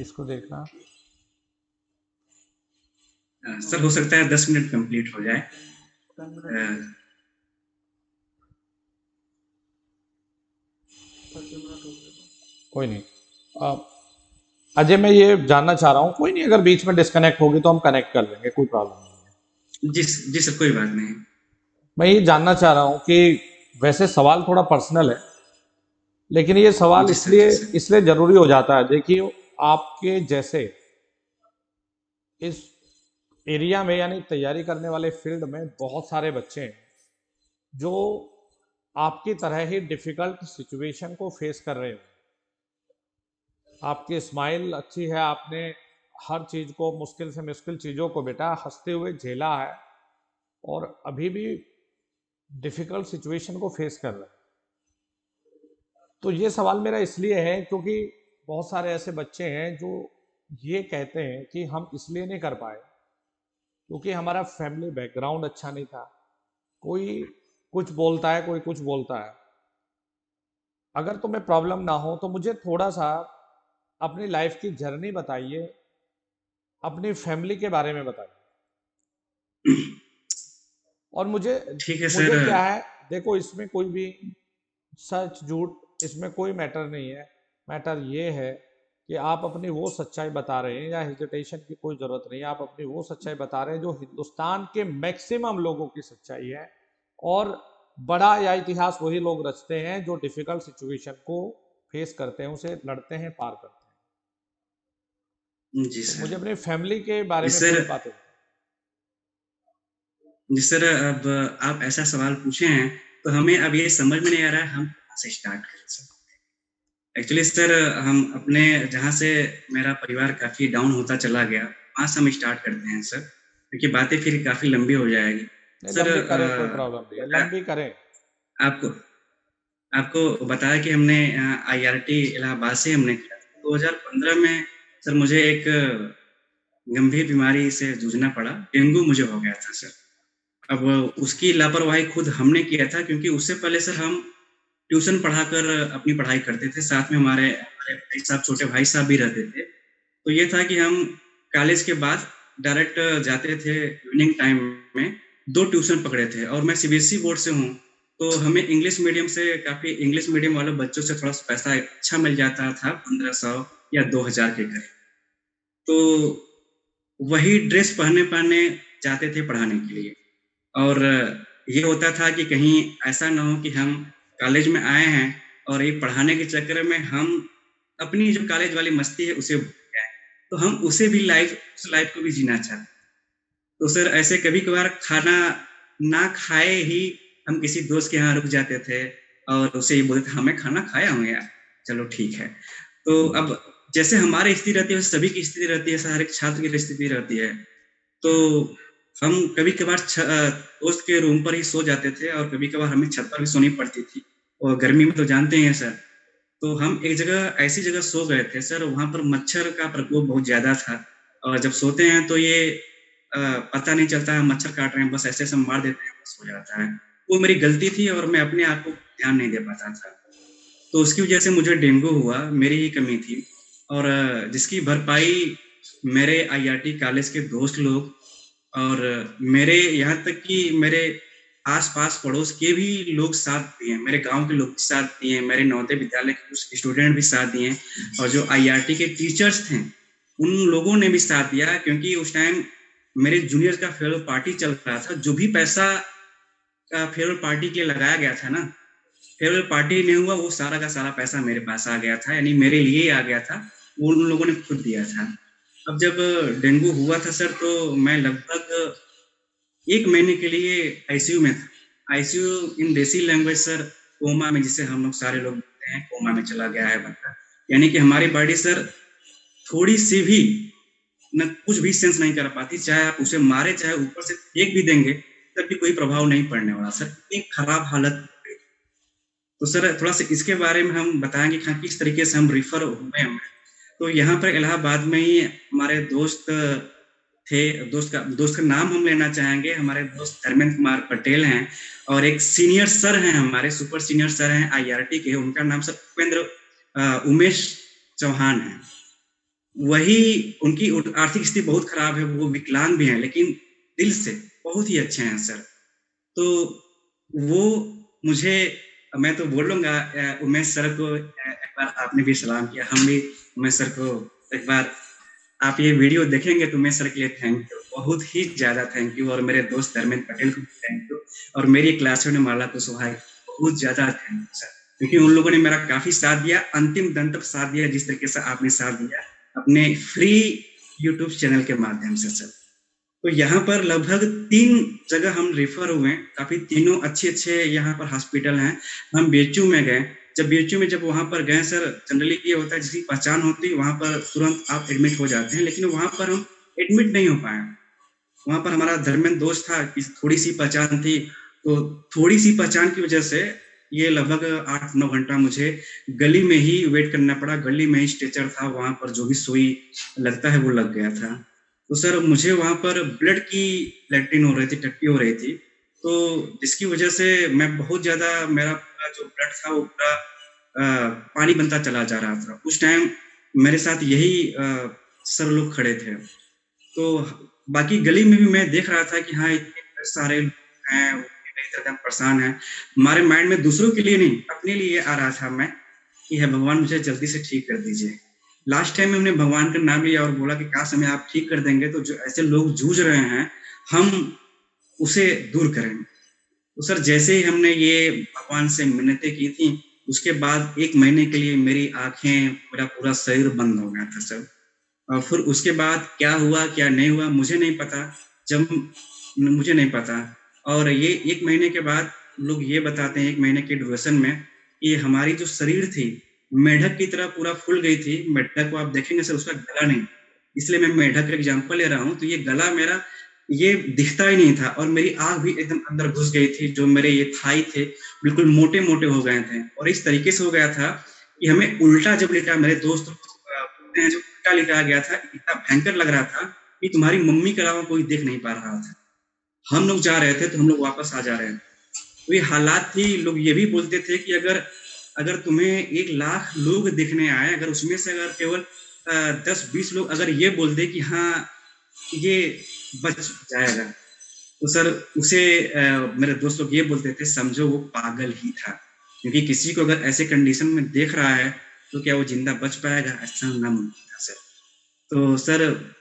इसको देखना। सर हो सकता है 10 मिनट कंप्लीट हो जाए। कोई नहीं, अजय, मैं ये जानना चाह रहा हूँ, कोई नहीं, अगर बीच में डिस्कनेक्ट होगी तो हम कनेक्ट कर लेंगे, कोई प्रॉब्लम नहीं है। जी जी सर, कोई बात नहीं। मैं ये जानना चाह रहा हूँ कि वैसे सवाल थोड़ा पर्सनल है, लेकिन ये सवाल जी सर, इसलिए जी सर। इसलिए जरूरी हो जाता है। देखिए, आपके जैसे इस एरिया में, यानी तैयारी करने वाले फील्ड में बहुत सारे बच्चे हैं जो आपकी तरह ही डिफिकल्ट सिचुएशन को फेस कर रहे हो। आपकी स्माइल अच्छी है, आपने हर चीज को, मुश्किल से मुश्किल चीजों को बेटा हंसते हुए झेला है, और अभी भी डिफिकल्ट सिचुएशन को फेस कर रहे हैं। तो ये सवाल मेरा इसलिए है क्योंकि बहुत सारे ऐसे बच्चे हैं जो ये कहते हैं कि हम इसलिए नहीं कर पाए क्योंकि हमारा फैमिली बैकग्राउंड अच्छा नहीं था। कोई कुछ बोलता है, कोई कुछ बोलता है। अगर तुम्हें प्रॉब्लम ना हो तो मुझे थोड़ा सा अपनी लाइफ की जर्नी बताइए, अपनी फैमिली के बारे में बताइए। और मुझे ठीक है सर। मुझे क्या है, देखो, इसमें कोई भी सच झूठ इसमें कोई मैटर नहीं है। मैटर ये है कि आप अपनी वो सच्चाई बता रहे हैं, या हेजिटेशन की कोई ज़रूरत नहीं है, आप अपनी वो सच्चाई बता रहे हैं जो हिंदुस्तान के मैक्सिमम लोगों की सच्चाई है। और बड़ा या इतिहास वही लोग रचते हैं जो डिफिकल्ट सिचुएशन को फेस करते हैं, उसे लड़ते हैं, पार करते हैं। जी तो सर। मुझे अपनी फैमिली के बारे जी में सर। कुछ बातें बताएं। जी सर, अब आप ऐसा सवाल पूछे हैं तो हमें अब ये समझ में नहीं आ रहा है हम कहाँ से स्टार्ट करें सर। एक्चुअली सर, हम अपने जहाँ से मेरा परिवार काफ़ी डाउन होता चला गया, वहाँ से हम स्टार्ट करते हैं सर, क्योंकि बातें फिर काफ़ी लंबी हो जाएगी। नहीं, सर, लंबी करें, कोई प्रॉब्लम नहीं है, लंबी करें। आपको आपको बताया कि हमने आईआरटी इलाहाबाद से हमने किया। 2015 में सर मुझे एक गंभीर बीमारी से जूझना पड़ा। डेंगू मुझे हो गया था सर। अब उसकी लापरवाही खुद हमने किया था, क्योंकि उससे पहले सर हम ट्यूशन पढ़ाकर अपनी पढ़ाई करते थे। साथ में हमारे हमारे भाई साहब, छोटे भाई साहब भी रहते थे। तो ये था कि हम कॉलेज के बाद डायरेक्ट जाते थे इवनिंग टाइम में। 2 ट्यूशन पकड़े थे, और मैं सीबीएसई बोर्ड से हूँ, तो हमें इंग्लिश मीडियम से काफ़ी, इंग्लिश मीडियम वाले बच्चों से थोड़ा सा पैसा अच्छा मिल जाता था, 1500 या 2000 के करीब। तो वही ड्रेस पहने पहने जाते थे पढ़ाने के लिए। और ये होता था कि कहीं ऐसा ना हो कि हम कॉलेज में आए हैं और ये पढ़ाने के चक्कर में हम अपनी जो कॉलेज वाली मस्ती है उसे भूल जाएं, तो हम उसे भी उस लाइफ को भी जीना चाहते। तो सर ऐसे कभी कभार खाना ना खाए ही हम किसी दोस्त के यहाँ रुक जाते थे, और उसे ये बोलते थे, हाँ मैं खाना खाया हूँ यार, चलो ठीक है। तो अब जैसे हमारी स्थिति रहती है, सभी की स्थिति रहती है, हर एक छात्र की स्थिति रहती है। तो हम कभी कभार दोस्त के रूम पर ही सो जाते थे, और कभी कभार हमें छत पर भी सोनी पड़ती थी, और गर्मी में तो जानते हैं सर। तो हम एक जगह, ऐसी जगह सो गए थे सर, वहां पर मच्छर का प्रकोप बहुत ज्यादा था। और जब सोते हैं तो ये पता नहीं चलता है मच्छर काट रहे हैं, बस ऐसे ऐसे मार देते हैं, बस हो जाता है। वो मेरी गलती थी, और मैं अपने आप को ध्यान नहीं दे पाता था। तो उसकी वजह से मुझे डेंगू हुआ, मेरी ही कमी थी। और जिसकी भरपाई मेरे आईआईटी कॉलेज के दोस्त लोग, और मेरे यहाँ तक कि मेरे आस-पास पड़ोस के भी लोग साथ दिए, मेरे गाँव के लोग भी साथ दिए, मेरे नवोदय विद्यालय के कुछ स्टूडेंट भी साथ दिए, और जो आईआरटी के टीचर्स थे, उन लोगों ने भी साथ दिया, क्योंकि उस टाइम मेरे जूनियर का फेयरवेल पार्टी चल रहा था। जो भी पैसा फेयरवेल पार्टी के लिए लगाया गया था ना, फेयरवेल पार्टी नहीं हुआ, वो सारा का सारा पैसा मेरे पास आ गया था, यानी मेरे लिए ही आ गया था। वो उन लोगों ने खुद दिया था। अब जब डेंगू हुआ था सर, तो मैं लगभग 1 महीने के लिए आईसीयू में था। आईसीयू इन देसी लैंग्वेज सर, कोमा में, जिसे हम लोग सारे लोग बोलते हैं, कोमा में चला गया है बंदा। यानी कि हमारी बॉडी सर थोड़ी सी भी न कुछ भी सेंस नहीं कर पाती, चाहे आप उसे मारे, चाहे ऊपर से फेंक भी देंगे, तब भी कोई प्रभाव नहीं पड़ने वाला सर। इतनी खराब हालत। तो सर थोड़ा सा इसके बारे में हम बताएंगे कि किस तरीके से हम रिफर हुए हैं। तो यहाँ पर इलाहाबाद में ही हमारे दोस्त थे। दोस्त का नाम हम लेना चाहेंगे। हमारे दोस्त धर्मेंद्र कुमार पटेल हैं, और एक सीनियर सर हैं, हमारे सुपर सीनियर सर हैं आईआरटी के, उनका नाम सर उमेश चौहान है। वही, उनकी आर्थिक स्थिति बहुत खराब है, वो विकलांग भी हैं, लेकिन दिल से बहुत ही अच्छे हैं सर। तो वो मुझे, मैं तो बोलूंगा उमेश सर को, एक बार आपने भी सलाम किया, हम भी उमेश सर को एक बार आप ये वीडियो देखेंगे तो मैं सर के लिए थैंक यू, बहुत ही ज़्यादा थैंक यू, और मेरे दोस्त धर्मेंद्र पटेल को भी थैंक यू, और मेरी क्लासमेट में माला कुशवाहा को बहुत ज़्यादा थैंक यू सर, क्योंकि उन लोगों ने मेरा काफ़ी साथ दिया, अंतिम दम तक साथ दिया, जिस तरीके से आपने साथ दिया अपने फ्री यूट्यूब चैनल के माध्यम से सर। तो यहाँ पर लगभग 3 जगह हम रेफर हुए, काफ़ी तीनों अच्छे-अच्छे यहाँ पर हॉस्पिटल हैं। हम बीएचयू में गए, जब वहाँ पर गए सर, जनरली ये होता है जिसकी पहचान होती है वहाँ पर तुरंत आप एडमिट हो जाते हैं, लेकिन वहाँ पर हम एडमिट नहीं हो पाए। वहाँ पर हमारा धर्मेंद्र दोस्त था, थोड़ी-सी पहचान थी, तो थोड़ी-सी पहचान की वजह से ये लगभग 8-9 घंटा मुझे गली में ही वेट करना पड़ा, गली में ही स्ट्रेचर था, वहाँ पर जो भी सुई लगता है वो लग गया था। तो सर मुझे वहाँ पर ब्लड की लैट्रिन हो रही थी, टट्टी हो रही थी, तो जिसकी वजह से मैं बहुत ज़्यादा, मेरा पूरा जो ब्लड था वो पूरा पानी बनता चला जा रहा था। उस टाइम मेरे साथ यही सर लोग खड़े थे। तो बाकी गली में भी मैं देख रहा था कि हाँ, इतने सारे लोग हैं, एकदम परेशान हैं। हमारे माइंड में दूसरों के लिए नहीं, अपने लिए आ रहा था मैं कि है भगवान मुझे जल्दी से ठीक कर दीजिए। लास्ट टाइम में हमने भगवान का नाम लिया और बोला कि काश हमें आप ठीक कर देंगे, तो जो ऐसे लोग जूझ रहे हैं, हम उसे दूर करेंगे। तो सर जैसे ही हमने ये भगवान से मिन्नतें की थी, उसके बाद 1 महीने के लिए मेरी आँखें, मेरा पूरा शरीर बंद हो गया था सर। और फिर उसके बाद क्या हुआ, क्या नहीं हुआ मुझे नहीं पता, मुझे नहीं पता। और ये 1 महीने के बाद लोग ये बताते हैं, 1 महीने के ड्यूरेशन में, कि हमारी जो शरीर थी, मेढक की तरह पूरा फूल गई थी। मेढक को आप देखेंगे सर, उसका गला नहीं, इसलिए मैं मेढक का एग्जाम्पल ले रहा हूँ। तो ये गला मेरा ये दिखता ही नहीं था, और मेरी आँख भी एकदम अंदर घुस गई थी। जो मेरे ये थाई थे, बिल्कुल मोटे-मोटे हो गए थे, और इस तरीके से हो गया था कि हमें उल्टा जब लिटा, मेरे दोस्त बोलते हैं, जो उल्टा लिटाया गया था, इतना भयंकर लग रहा था कि तुम्हारी मम्मी के अलावा कोई देख नहीं पा रहा था। हम लोग जा रहे थे तो हम लोग वापस आ जा रहे थे। तो ये हालात थी। लोग ये भी बोलते थे कि अगर तुम्हें 1 लाख लोग देखने आए, अगर उसमें से अगर केवल 10-20 लोग अगर ये बोल दे कि हाँ, ये बच जाएगा, तो सर उसे मेरे दोस्त लोग ये बोलते थे, समझो वो पागल ही था, क्योंकि किसी को अगर ऐसे कंडीशन में देख रहा है तो क्या वो जिंदा बच पाएगा? ऐसा नामुमकिन है सर। तो सर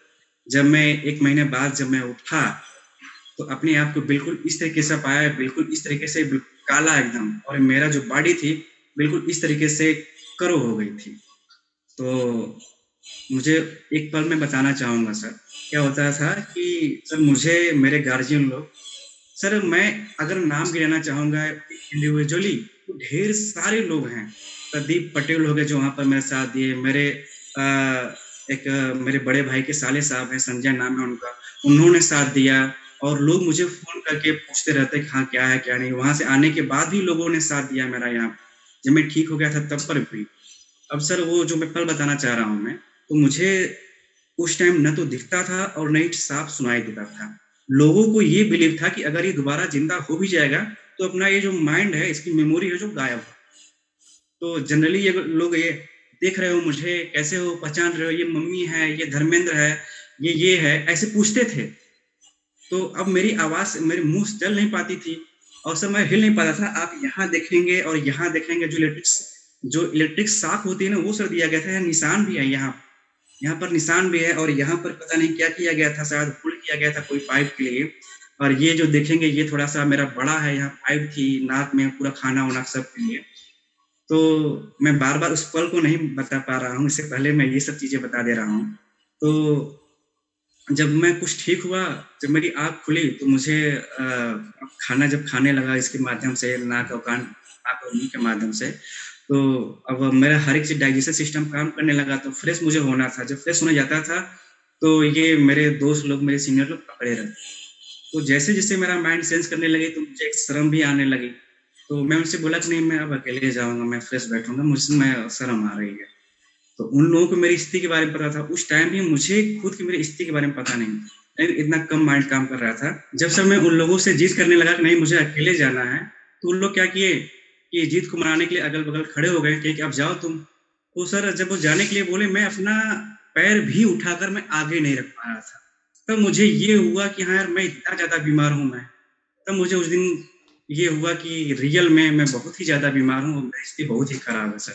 जब मैं 1 महीने बाद जब मैं उठा, तो अपने आप को बिल्कुल इस तरीके से पाया, बिल्कुल इस तरीके से काला एकदम, और मेरा जो बॉडी थी बिल्कुल इस तरीके से करो हो गई थी। तो मुझे एक पल में बताना चाहूँगा सर, क्या होता था कि सर मुझे मेरे गार्जियन लोग, सर मैं अगर नाम गिनाना चाहूँगा इंडिविजुअली, तो ढेर सारे लोग हैं। प्रदीप पटेल हो गए जो वहाँ पर मेरे साथ दिए, मेरे बड़े भाई के साले साहब हैं, संजय नाम है उनका, उन्होंने साथ दिया। और लोग मुझे फ़ोन करके पूछते रहते कि हाँ, क्या है, क्या नहीं। वहाँ से आने के बाद भी लोगों ने साथ दिया मेरा यहाँ, जब मैं ठीक हो गया था तब पर भी। अब सर वो जो मैं पल बताना चाह रहा हूँ मैं, तो मुझे उस टाइम न तो दिखता था और न ही साफ सुनाई देता था। लोगों को ये बिलीव था कि अगर ये दोबारा ज़िंदा हो भी जाएगा, तो अपना ये जो माइंड है, इसकी मेमोरी है जो गायब है। तो जनरली ये लोग ये देख रहे हो मुझे, कैसे हो, पहचान रहे हो, ये मम्मी है, ये धर्मेंद्र है, ये है, ऐसे पूछते थे। तो अब मेरी आवाज़ मेरे मुँह से चल नहीं पाती थी, और सर मैं हिल नहीं पाता था। आप यहाँ देखेंगे और यहाँ देखेंगे, जो इलेक्ट्रिक शॉक होती है ना, वो सर दिया गया था। निशान भी है यहाँ पर निशान भी है, और यहाँ पर पता नहीं क्या किया गया था, शायद होल किया गया था कोई पाइप के लिए। और ये जो देखेंगे, ये थोड़ा-सा मेरा बड़ा है, यहाँ पाइप थी नाक में, पूरा खाना-वाना सब के लिए। तो मैं बार-बार उस पल को नहीं बता पा रहा हूँ, इससे पहले मैं ये सब चीज़ें बता दे रहा हूँ। तो जब मैं कुछ ठीक हुआ, जब मेरी आँख खुली, तो मुझे खाना जब खाने लगा इसके माध्यम से, नाक और मुँह के माध्यम से, तो अब मेरा हर एक चीज़ डाइजेशन सिस्टम काम करने लगा, तो फ्रेश मुझे होना था। जब फ्रेश होने जाता था, तो ये मेरे दोस्त लोग, मेरे सीनियर लोग पकड़े रहते। तो जैसे-जैसे मेरा माइंड सेंस करने लगे, तो मुझे एक शर्म भी आने लगी। तो मैं उनसे बोला कि नहीं, मैं अब अकेले जाऊँगा, मैं फ्रेश बैठूँगा, मुझमें शर्म आ रही है। तो उन लोगों को मेरी स्थिति के बारे में पता था। उस टाइम भी मुझे खुद की मेरी स्थिति के बारे में पता नहीं, लेकिन इतना कम माइंड काम कर रहा था। जब सर मैं उन लोगों से जिद करने लगा कि नहीं, मुझे अकेले जाना है, तो उन लोग क्या किए कि जिद को मनाने के लिए अगल-बगल खड़े हो गए कि अब जाओ तुम। तो सर जब वो जाने के लिए बोले, मैं अपना पैर भी उठाकर मैं आगे नहीं रख पा रहा था। तब मुझे ये हुआ कि हाँ यार, मैं इतना ज़्यादा बीमार हूँ मैं। तब मुझे उस दिन ये हुआ कि रियल में मैं बहुत ही ज़्यादा बीमार हूँ और मेरी स्थिति बहुत ही खराब है सर।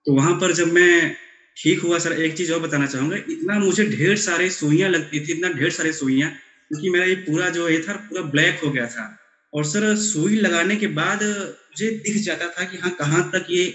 तो वहाँ पर जब मैं ठीक हुआ सर। एक चीज़ और बताना चाहूँगा, इतना मुझे ढेर सारे सुइयाँ लगती थी, इतना ढेर सारे सुइयाँ, क्योंकि मेरा ये पूरा जो ये था पूरा ब्लैक हो गया था। और सर सुई लगाने के बाद मुझे दिख जाता था कि हाँ, कहाँ तक ये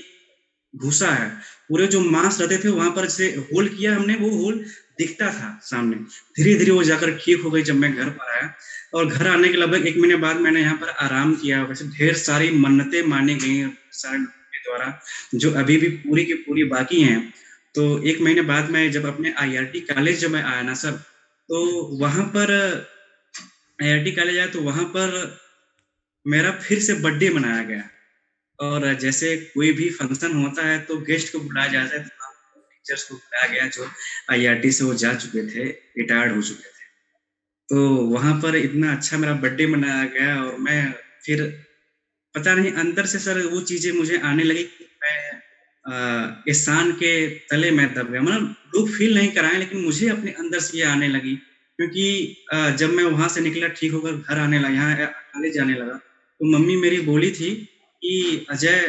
घुसा है। पूरे जो मांस रहते थे वहाँ पर जैसे होल किया हमने, वो होल दिखता था सामने। धीरे-धीरे वो जाकर ठीक हो गई जब मैं घर पर आया, और घर आने के लगभग 1 महीने बाद मैंने यहाँ पर आराम किया। वैसे ढेर सारी मन्नतें मानी गई हैं सारे लोगों के द्वारा, जो अभी भी पूरी की पूरी बाकी हैं। तो 1 महीने बाद मैं जब अपने आईआरटी कॉलेज जब मैं आया ना सर, तो वहाँ पर आईआरटी कॉलेज आया तो वहाँ पर मेरा फिर से बर्थडे मनाया गया। और जैसे कोई भी फंक्शन होता है तो गेस्ट को बुलाया जाता है, तो टीचर्स को बुलाया गया जो आईआरटी से वो जा चुके थे, रिटायर्ड हो चुके थे। तो वहाँ पर इतना अच्छा मेरा बर्थडे मनाया गया, और मैं फिर पता नहीं अंदर से सर वो चीज़ें मुझे आने लगी कि मैं एहसान के तले मैं दब गया। मतलब लोग फ़ील नहीं कराएँ, लेकिन मुझे अपने अंदर से ये आने लगी, क्योंकि जब मैं वहाँ से निकला ठीक होकर घर आने लगा, यहाँ कॉलेज जाने लगा, तो मम्मी मेरी बोली थी कि अजय,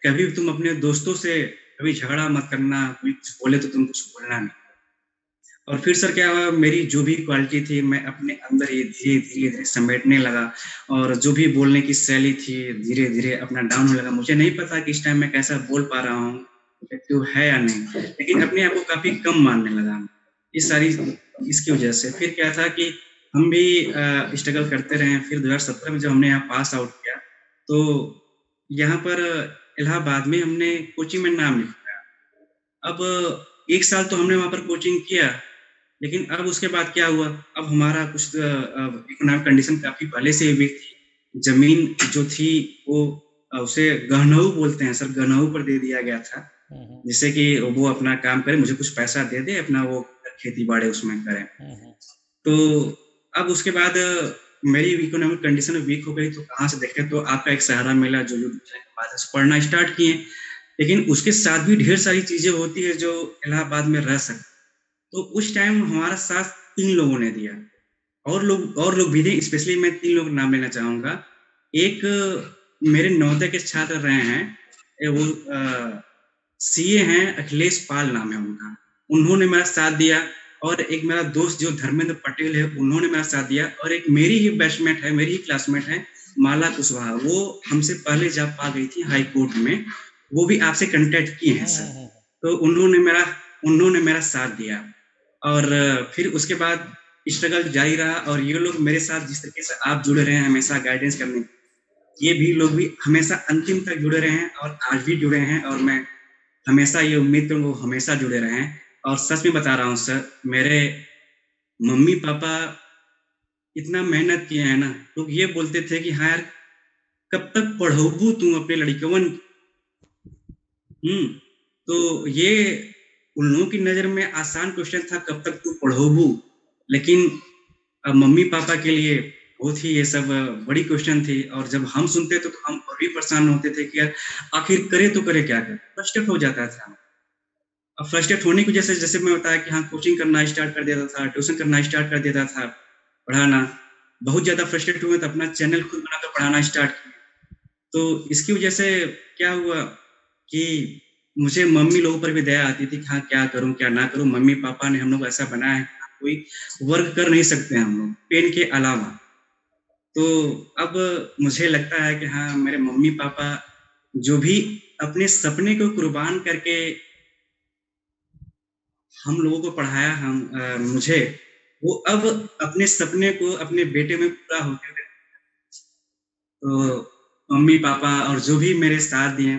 कभी तुम अपने दोस्तों से कभी झगड़ा मत करना, कोई कुछ बोले तो तुम कुछ बोलना नहीं। और फिर सर क्या हुआ, मेरी जो भी क्वालिटी थी मैं अपने अंदर ही धीरे-धीरे समेटने लगा, और जो भी बोलने की शैली थी धीरे-धीरे अपना डाउन होने लगा। मुझे नहीं पता कि इस टाइम मैं कैसा बोल पा रहा हूँ, इफेक्टिव है या नहीं, लेकिन अपने आप को काफ़ी कम मानने लगा। ये सारी इसकी वजह से फिर क्या था कि हम भी स्ट्रगल करते रहे। फिर 2017 में जब हमने यहाँ पास आउट किया, तो यहाँ पर इलाहाबाद में हमने कोचिंग में नाम लिखवाया। अब 1 साल तो हमने वहाँ पर कोचिंग किया, लेकिन अब उसके बाद क्या हुआ, अब हमारा कुछ इकोनॉमिक कंडीशन काफ़ी पहले से ही वीक थी। ज़मीन जो थी वो उसे गहनऊ बोलते हैं सर, गहनऊ पर दे दिया गया था, जिससे कि वो अपना काम करे, मुझे कुछ पैसा दे दे, अपना वो खेती-बाड़ी उसमें करें। तो अब उसके बाद मेरी इकोनॉमिक कंडीशन वीक हो गई, तो कहाँ से देखें, तो आपका एक सहारा मिला जो बाद से पढ़ना स्टार्ट किए। लेकिन उसके साथ भी ढेर सारी चीज़ें होती है जो इलाहाबाद में रह सकती। तो उस टाइम हमारा साथ 3 लोगों ने दिया, और लोग भी थे, स्पेशली मैं 3 लोगों का नाम लेना चाहूँगा। एक मेरे नवोदय के छात्र रहे हैं, वो सीए हैं, अखिलेश पाल नाम है उनका, उन्होंने मेरा साथ दिया। और एक मेरा दोस्त जो धर्मेंद्र पटेल है, उन्होंने मेरा साथ दिया। और एक मेरी ही बैचमेट है, मेरी ही क्लासमेट है, माला कुशवाहा, वो हमसे पहले जॉब पा गई थी हाई कोर्ट में, वो भी आपसे कॉन्टैक्ट किए हैं सर। तो उन्होंने मेरा साथ दिया, और फिर उसके बाद स्ट्रगल जारी रहा। और ये लोग मेरे साथ जिस तरीके से आप जुड़े रहे हैं हमेशा गाइडेंस करने, ये भी लोग भी हमेशा अंतिम तक जुड़े रहे हैं, और आज भी जुड़े हैं। और मैं हमेशा ये उम्मीद करूँगा वो हमेशा जुड़े रहें। और सच में बता रहा हूँ सर, मेरे मम्मी-पापा इतना मेहनत किए हैं ना, लोग ये बोलते थे कि हाँ यार, कब तक पढ़ोबू तू अपने लड़कवन। तो ये उन लोगों की नज़र में आसान क्वेश्चन था, कब तक तू पढ़ोबू, लेकिन मम्मी-पापा के लिए बहुत ही ये सब बड़ी क्वेश्चन थी। और जब हम सुनते थे तो हम और भी परेशान होते थे कि यार आखिर करे तो करे क्या करें? फ्रस्ट्रेट हो जाता था। अब फ्रस्ट्रेट होने की वजह से जैसे मैं बताया कि हाँ, कोचिंग करना स्टार्ट कर देता था, ट्यूशन करना स्टार्ट कर देता था, पढ़ाना। बहुत ज़्यादा फ्रस्ट्रेट हुए तो अपना चैनल खुद बनाकर पढ़ाना स्टार्ट किया। तो इसकी वजह से क्या हुआ कि मुझे मम्मी लोगों पर भी दया आती थी कि हाँ, क्या करूँ, क्या ना करूँ? मम्मी-पापा ने हम लोग ऐसा बनाया है कि कोई वर्क कर नहीं सकते हम लोग, पेन के अलावा। तो अब मुझे लगता है कि हाँ, मेरे मम्मी-पापा जो भी अपने सपने को कुर्बान करके हम लोगों को पढ़ाया, मुझे, वो अब अपने सपने को अपने बेटे में पूरा होते हुए, तो मम्मी-पापा और जो भी मेरे साथ दिए,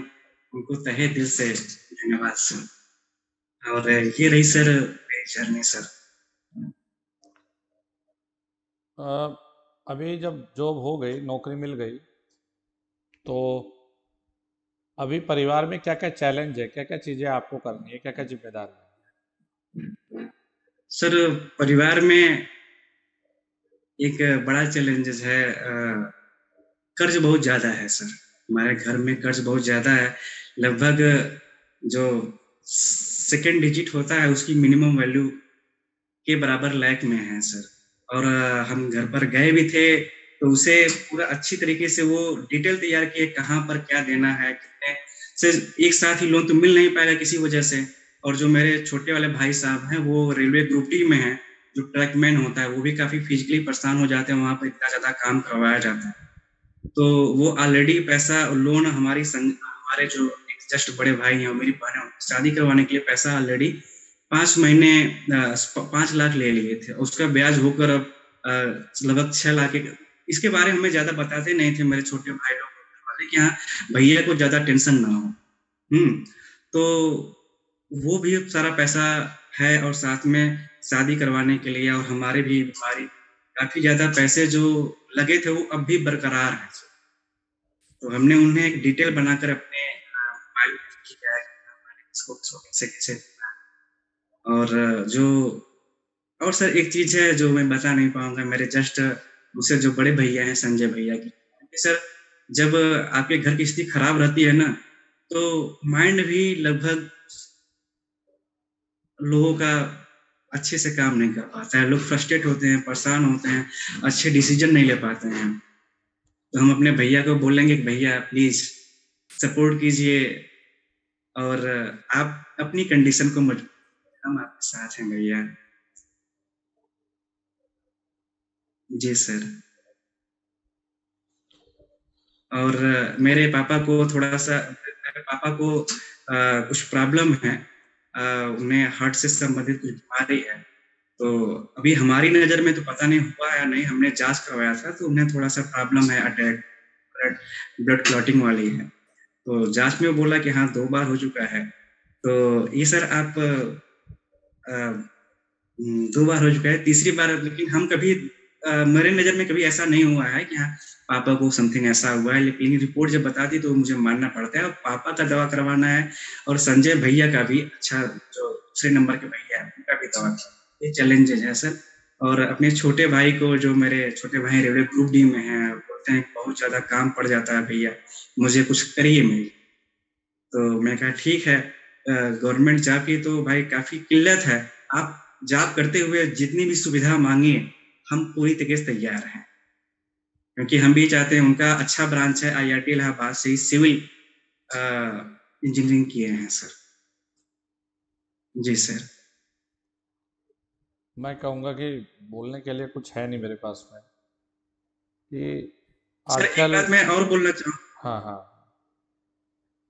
उनको तहे दिल से धन्यवाद सर। और ये रही सर मेरी जर्नी सर। अभी जब जॉब हो गई, नौकरी मिल गई, तो अभी परिवार में क्या-क्या चैलेंज है? क्या-क्या चीज़ें आपको करनी है? क्या-क्या ज़िम्मेदारी है? सर, परिवार में एक बड़ा चैलेंजेस है, कर्ज बहुत ज़्यादा है सर। हमारे घर में कर्ज बहुत ज़्यादा है। लगभग जो सेकंड डिजिट होता है उसकी मिनिमम वैल्यू के बराबर लायक में है सर। और हम घर पर गए भी थे तो उसे पूरा अच्छी तरीके से वो डिटेल तैयार किए, कहाँ पर क्या देना है, कितने से एक साथ ही लोन तो मिल नहीं पाएगा किसी वजह से। और जो मेरे छोटे वाले भाई साहब हैं वो रेलवे ग्रुप डी में हैं, जो ट्रकमैन होता है वो भी काफी फिजिकली परेशान हो जाते हैं, वहां पर इतना ज्यादा काम करवाया जाता है। तो वो ऑलरेडी पैसा लोन हमारे जो एक जस्ट बड़े भाई हैं और मेरी बहन है, उनकी शादी करवाने के लिए पैसा ऑलरेडी 5 महीने 5 लाख ले लिए थे, उसका ब्याज होकर अब लगभग 6 लाख इसके बारे में हमें ज्यादा बताते नहीं थे मेरे छोटे भाई लोग वाले कि हाँ भैया को ज्यादा टेंशन ना हो। तो वो भी सारा पैसा है, और साथ में शादी करवाने के लिए और हमारे भी बीमारी काफी ज्यादा पैसे जो लगे थे वो अब भी बरकरार है। तो हमने उन्हें एक डिटेल बनाकर अपने मोबाइल में किया है इसको कैसे कैसे, और जो और सर एक चीज है जो मैं बता नहीं पाऊंगा, मेरे जस्ट दूसरे जो बड़े भैया हैं संजय भैया की, सर जब आपके घर की स्थिति खराब रहती है ना तो माइंड भी लगभग लोगों का अच्छे से काम नहीं कर पाता है, लोग फ्रस्ट्रेट होते हैं, परेशान होते हैं, अच्छे डिसीजन नहीं ले पाते हैं। तो हम अपने भैया को बोलेंगे कि भैया प्लीज सपोर्ट कीजिए और आप अपनी कंडीशन को मजबूत, हम आपके साथ हैं भैया। जी सर। और मेरे पापा को थोड़ा सा मेरे पापा को कुछ प्रॉब्लम है, उन्हें हार्ट से संबंधित कुछ बीमारी है। तो अभी हमारी नजर में तो पता नहीं हुआ है नहीं, हमने जांच करवाया था तो उन्हें थोड़ा सा प्रॉब्लम है, अटैक ब्लड क्लॉटिंग वाली है। तो जांच में बोला कि हाँ 2 बार हो चुका है। तो ये सर आप 2 बार हो चुका है, तीसरी बार, लेकिन हम कभी मेरे नजर में कभी ऐसा नहीं हुआ है कि हाँ पापा को समथिंग ऐसा हुआ है, लेकिन रिपोर्ट जब बताती तो मुझे मानना पड़ता है। और पापा का दवा करवाना है और संजय भैया का भी, अच्छा जो दूसरे नंबर के भैया है उनका भी दवा, ये चैलेंजेस है सर। और अपने छोटे भाई को, जो मेरे छोटे भाई रेलवे ग्रुप डी में हैं, बोलते हैं बहुत ज्यादा काम पड़ जाता है भैया, मुझे कुछ करिए मेरी। तो मैं कहा ठीक है, गवर्नमेंट जॉब की तो भाई काफी किल्लत है, आप जॉब करते हुए जितनी भी सुविधा मांगिए हम पूरी तरीके से तैयार हैं, क्योंकि हम भी चाहते हैं, उनका अच्छा ब्रांच है IIT इलाहाबाद से ही सिविल इंजीनियरिंग किए हैं सर। जी सर। मैं कहूँगा कि बोलने के लिए कुछ है नहीं मेरे पास में कि सर एक आजकल। बात मैं और बोलना चाहूँ हाँ हाँ।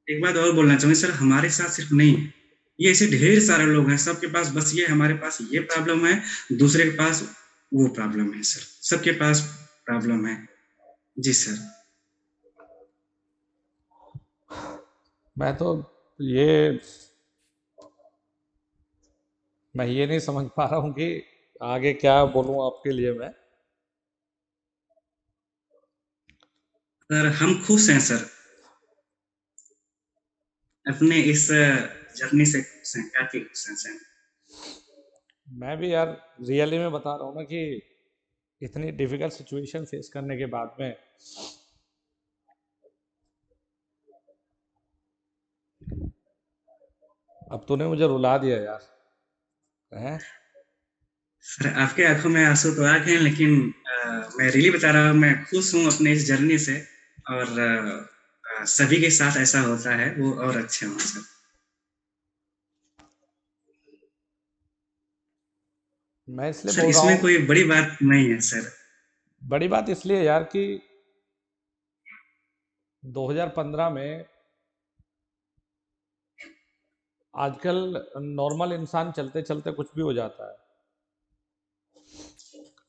एक बात और बोलना चाहूँगी सर, हमारे साथ सिर्फ नहीं है, ये ऐसे ढेर सारे लोग हैं, सबके पास बस ये हमारे पास ये प्रॉब्लम है, दूसरे के पास वो प्रॉब्लम है सर, सबके पास प्रॉब्लम है। जी सर। मैं तो ये मैं ये नहीं समझ पा रहा हूँ कि आगे क्या बोलूँ आपके लिए मैं। सर हम खुश हैं सर, अपने इस जर्नी से खुश हैं, काफी खुश हैं सर। मैं भी यार रियली में बता रहा हूँ ना कि इतनी डिफिकल्ट सिचुएशन फेस करने के बाद में अब तूने मुझे रुला दिया यार। हैं? सर आपके आंखों में आंसू तो आ गए हैं, लेकिन मैं रियली बता रहा हूँ, मैं खुश हूँ अपने इस जर्नी से, और सभी के साथ ऐसा होता है वो और अच्छे हों सर। मैं इसलिए सर बोल रहा इसमें हूँ, कोई बड़ी बात नहीं है सर। बड़ी बात इसलिए यार कि 2015 में आजकल नॉर्मल इंसान चलते चलते कुछ भी हो जाता है।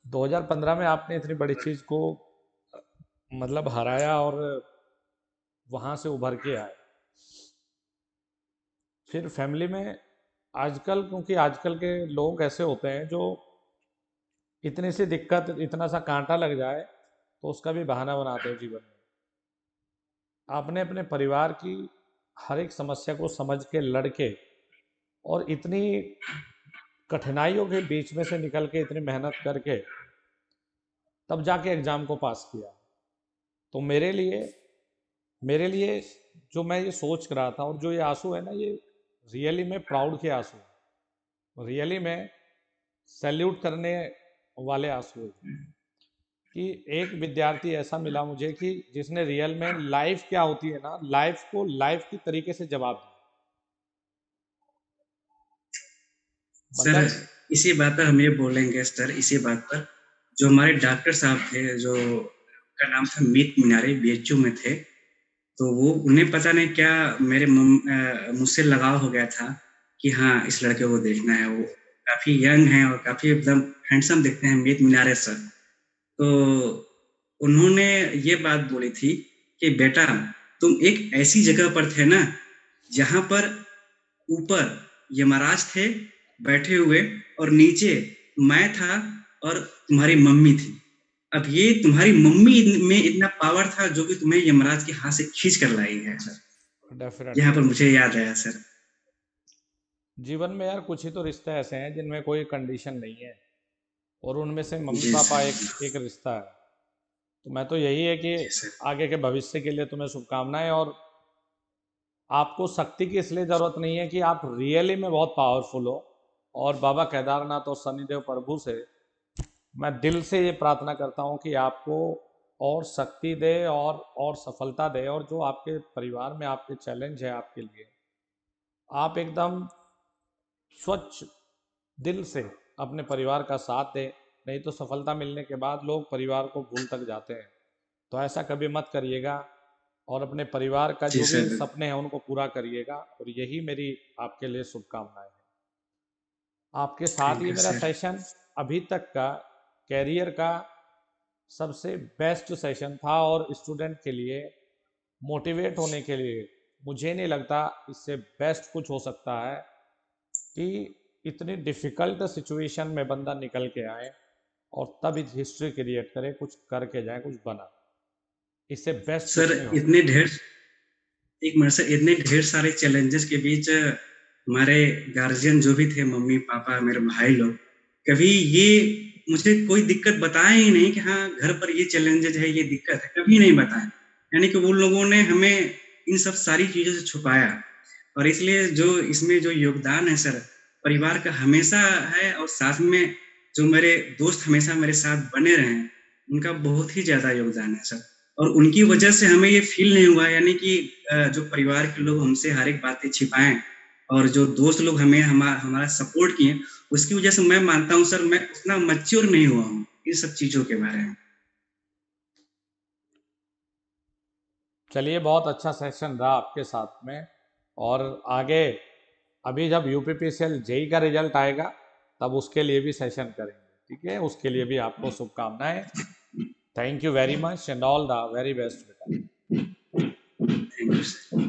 2015 में आपने इतनी बड़ी चीज को मतलब हराया और वहां से उभर के आए। फिर फैमिली में आजकल, क्योंकि आजकल के लोग ऐसे होते हैं जो इतनी सी दिक्कत, इतना सा कांटा लग जाए तो उसका भी बहाना बनाते हैं जीवन में। आपने अपने परिवार की हर एक समस्या को समझ के, लड़ के, और इतनी कठिनाइयों के बीच में से निकल के, इतनी मेहनत करके तब जाके एग्जाम को पास किया। तो मेरे लिए जो मैं ये सोच रहा था और जो ये आंसू है ना, ये रियली में प्राउड के आंसू हैं, रियली में सैल्यूट करने वाले आंसू हैं कि एक विद्यार्थी ऐसा मिला मुझे कि जिसने रियल में लाइफ क्या होती है ना, लाइफ को लाइफ की तरीके से जवाब दिया। सर, मतलब इसी बात पर हम ये बोलेंगे सर, इसी बात पर, जो हमारे डॉक्टर साहब थे, जो उनका नाम था मीत मीनारे, बीएचयू में थे, तो वो उन्हें पता नहीं क्या मुझसे लगाव हो गया था कि हाँ, इस लड़के को देखना है। वो काफ़ी यंग हैं और काफ़ी एकदम हैंडसम दिखते हैं, मीत मीनारे सर। तो उन्होंने ये बात बोली थी कि बेटा, तुम एक ऐसी जगह पर थे ना, जहाँ पर ऊपर यमराज थे बैठे हुए, और नीचे मैं था और तुम्हारी मम्मी थी। अब ये तुम्हारी मम्मी में इतना पावर था जो कि तुम्हें यमराज के हाथ से खींच कर लाई है सर। यहाँ डेफिनेटली पर मुझे याद आया सर। जीवन में यार कुछ ही तो रिश्ते ऐसे हैं जिनमें कोई कंडीशन नहीं है, और उनमें से मम्मी जी पापा एक सर। एक रिश्ता है। तो मैं तो यही है कि जी सर। आगे के भविष्य के लिए तुम्हें शुभकामनाएं। और आपको शक्ति की इसलिए ज़रूरत नहीं है कि आप रियली में बहुत पावरफुल हो। और बाबा केदारनाथ और शनिदेव प्रभु से मैं दिल से ये प्रार्थना करता हूँ कि आपको और शक्ति दे और सफलता दे। और जो आपके परिवार में आपके चैलेंज है आपके लिए, आप एकदम स्वच्छ दिल से अपने परिवार का साथ दें। नहीं तो सफलता मिलने के बाद लोग परिवार को भूल तक जाते हैं। तो ऐसा कभी मत करिएगा, और अपने परिवार का जी जो भी सर। सपने हैं उनको पूरा करिएगा। और यही मेरी आपके लिए शुभकामनाएं हैं। आपके साथ थैंक ये यू मेरा सर। सेशन अभी तक का कैरियर का सबसे बेस्ट सेशन था। और स्टूडेंट के लिए मोटिवेट होने के लिए मुझे नहीं लगता इससे बेस्ट कुछ हो सकता है कि इतनी डिफ़िकल्ट सिचुएशन में बंदा निकल के आए और तब हिस्ट्री क्रिएट करे, कुछ करके जाए, कुछ बना। इससे बेस्ट सर, कुछ नहीं होगा। इतने ढेर एक मिनट सर, इतने ढेर सारे चैलेंजेस के बीच हमारे गार्जियन जो भी थे, मम्मी पापा मेरे भाई लोग, कभी ये मुझे कोई दिक्कत बताया ही नहीं कि हाँ, घर पर ये चैलेंजेस है, ये दिक्कत है, कभी नहीं बताया। यानी कि वो लोगों ने हमें इन सब सारी चीजों से छुपाया। और इसलिए जो इसमें जो योगदान है सर, परिवार का हमेशा है, और साथ में जो मेरे दोस्त हमेशा मेरे साथ बने रहे हैं, उनका बहुत ही ज्यादा योगदान है सर। और उनकी वजह से हमें ये फील नहीं हुआ, यानी कि जो परिवार के लोग हमसे हर एक बातें छिपाएं, और जो दोस्त लोग हमें हमारा सपोर्ट किए, उसकी वजह से मैं मानता हूँ सर, मैं उतना मैच्योर नहीं हुआ हूँ इन सब चीजों के बारे में। चलिए, बहुत अच्छा सेशन रहा आपके साथ में। और आगे अभी जब यूपीपीसीएल जेई का रिजल्ट आएगा तब उसके लिए भी सेशन करेंगे। ठीक है, उसके लिए भी आपको शुभकामनाएं। Thank you very much and all the very best बेटा। Thank you sir.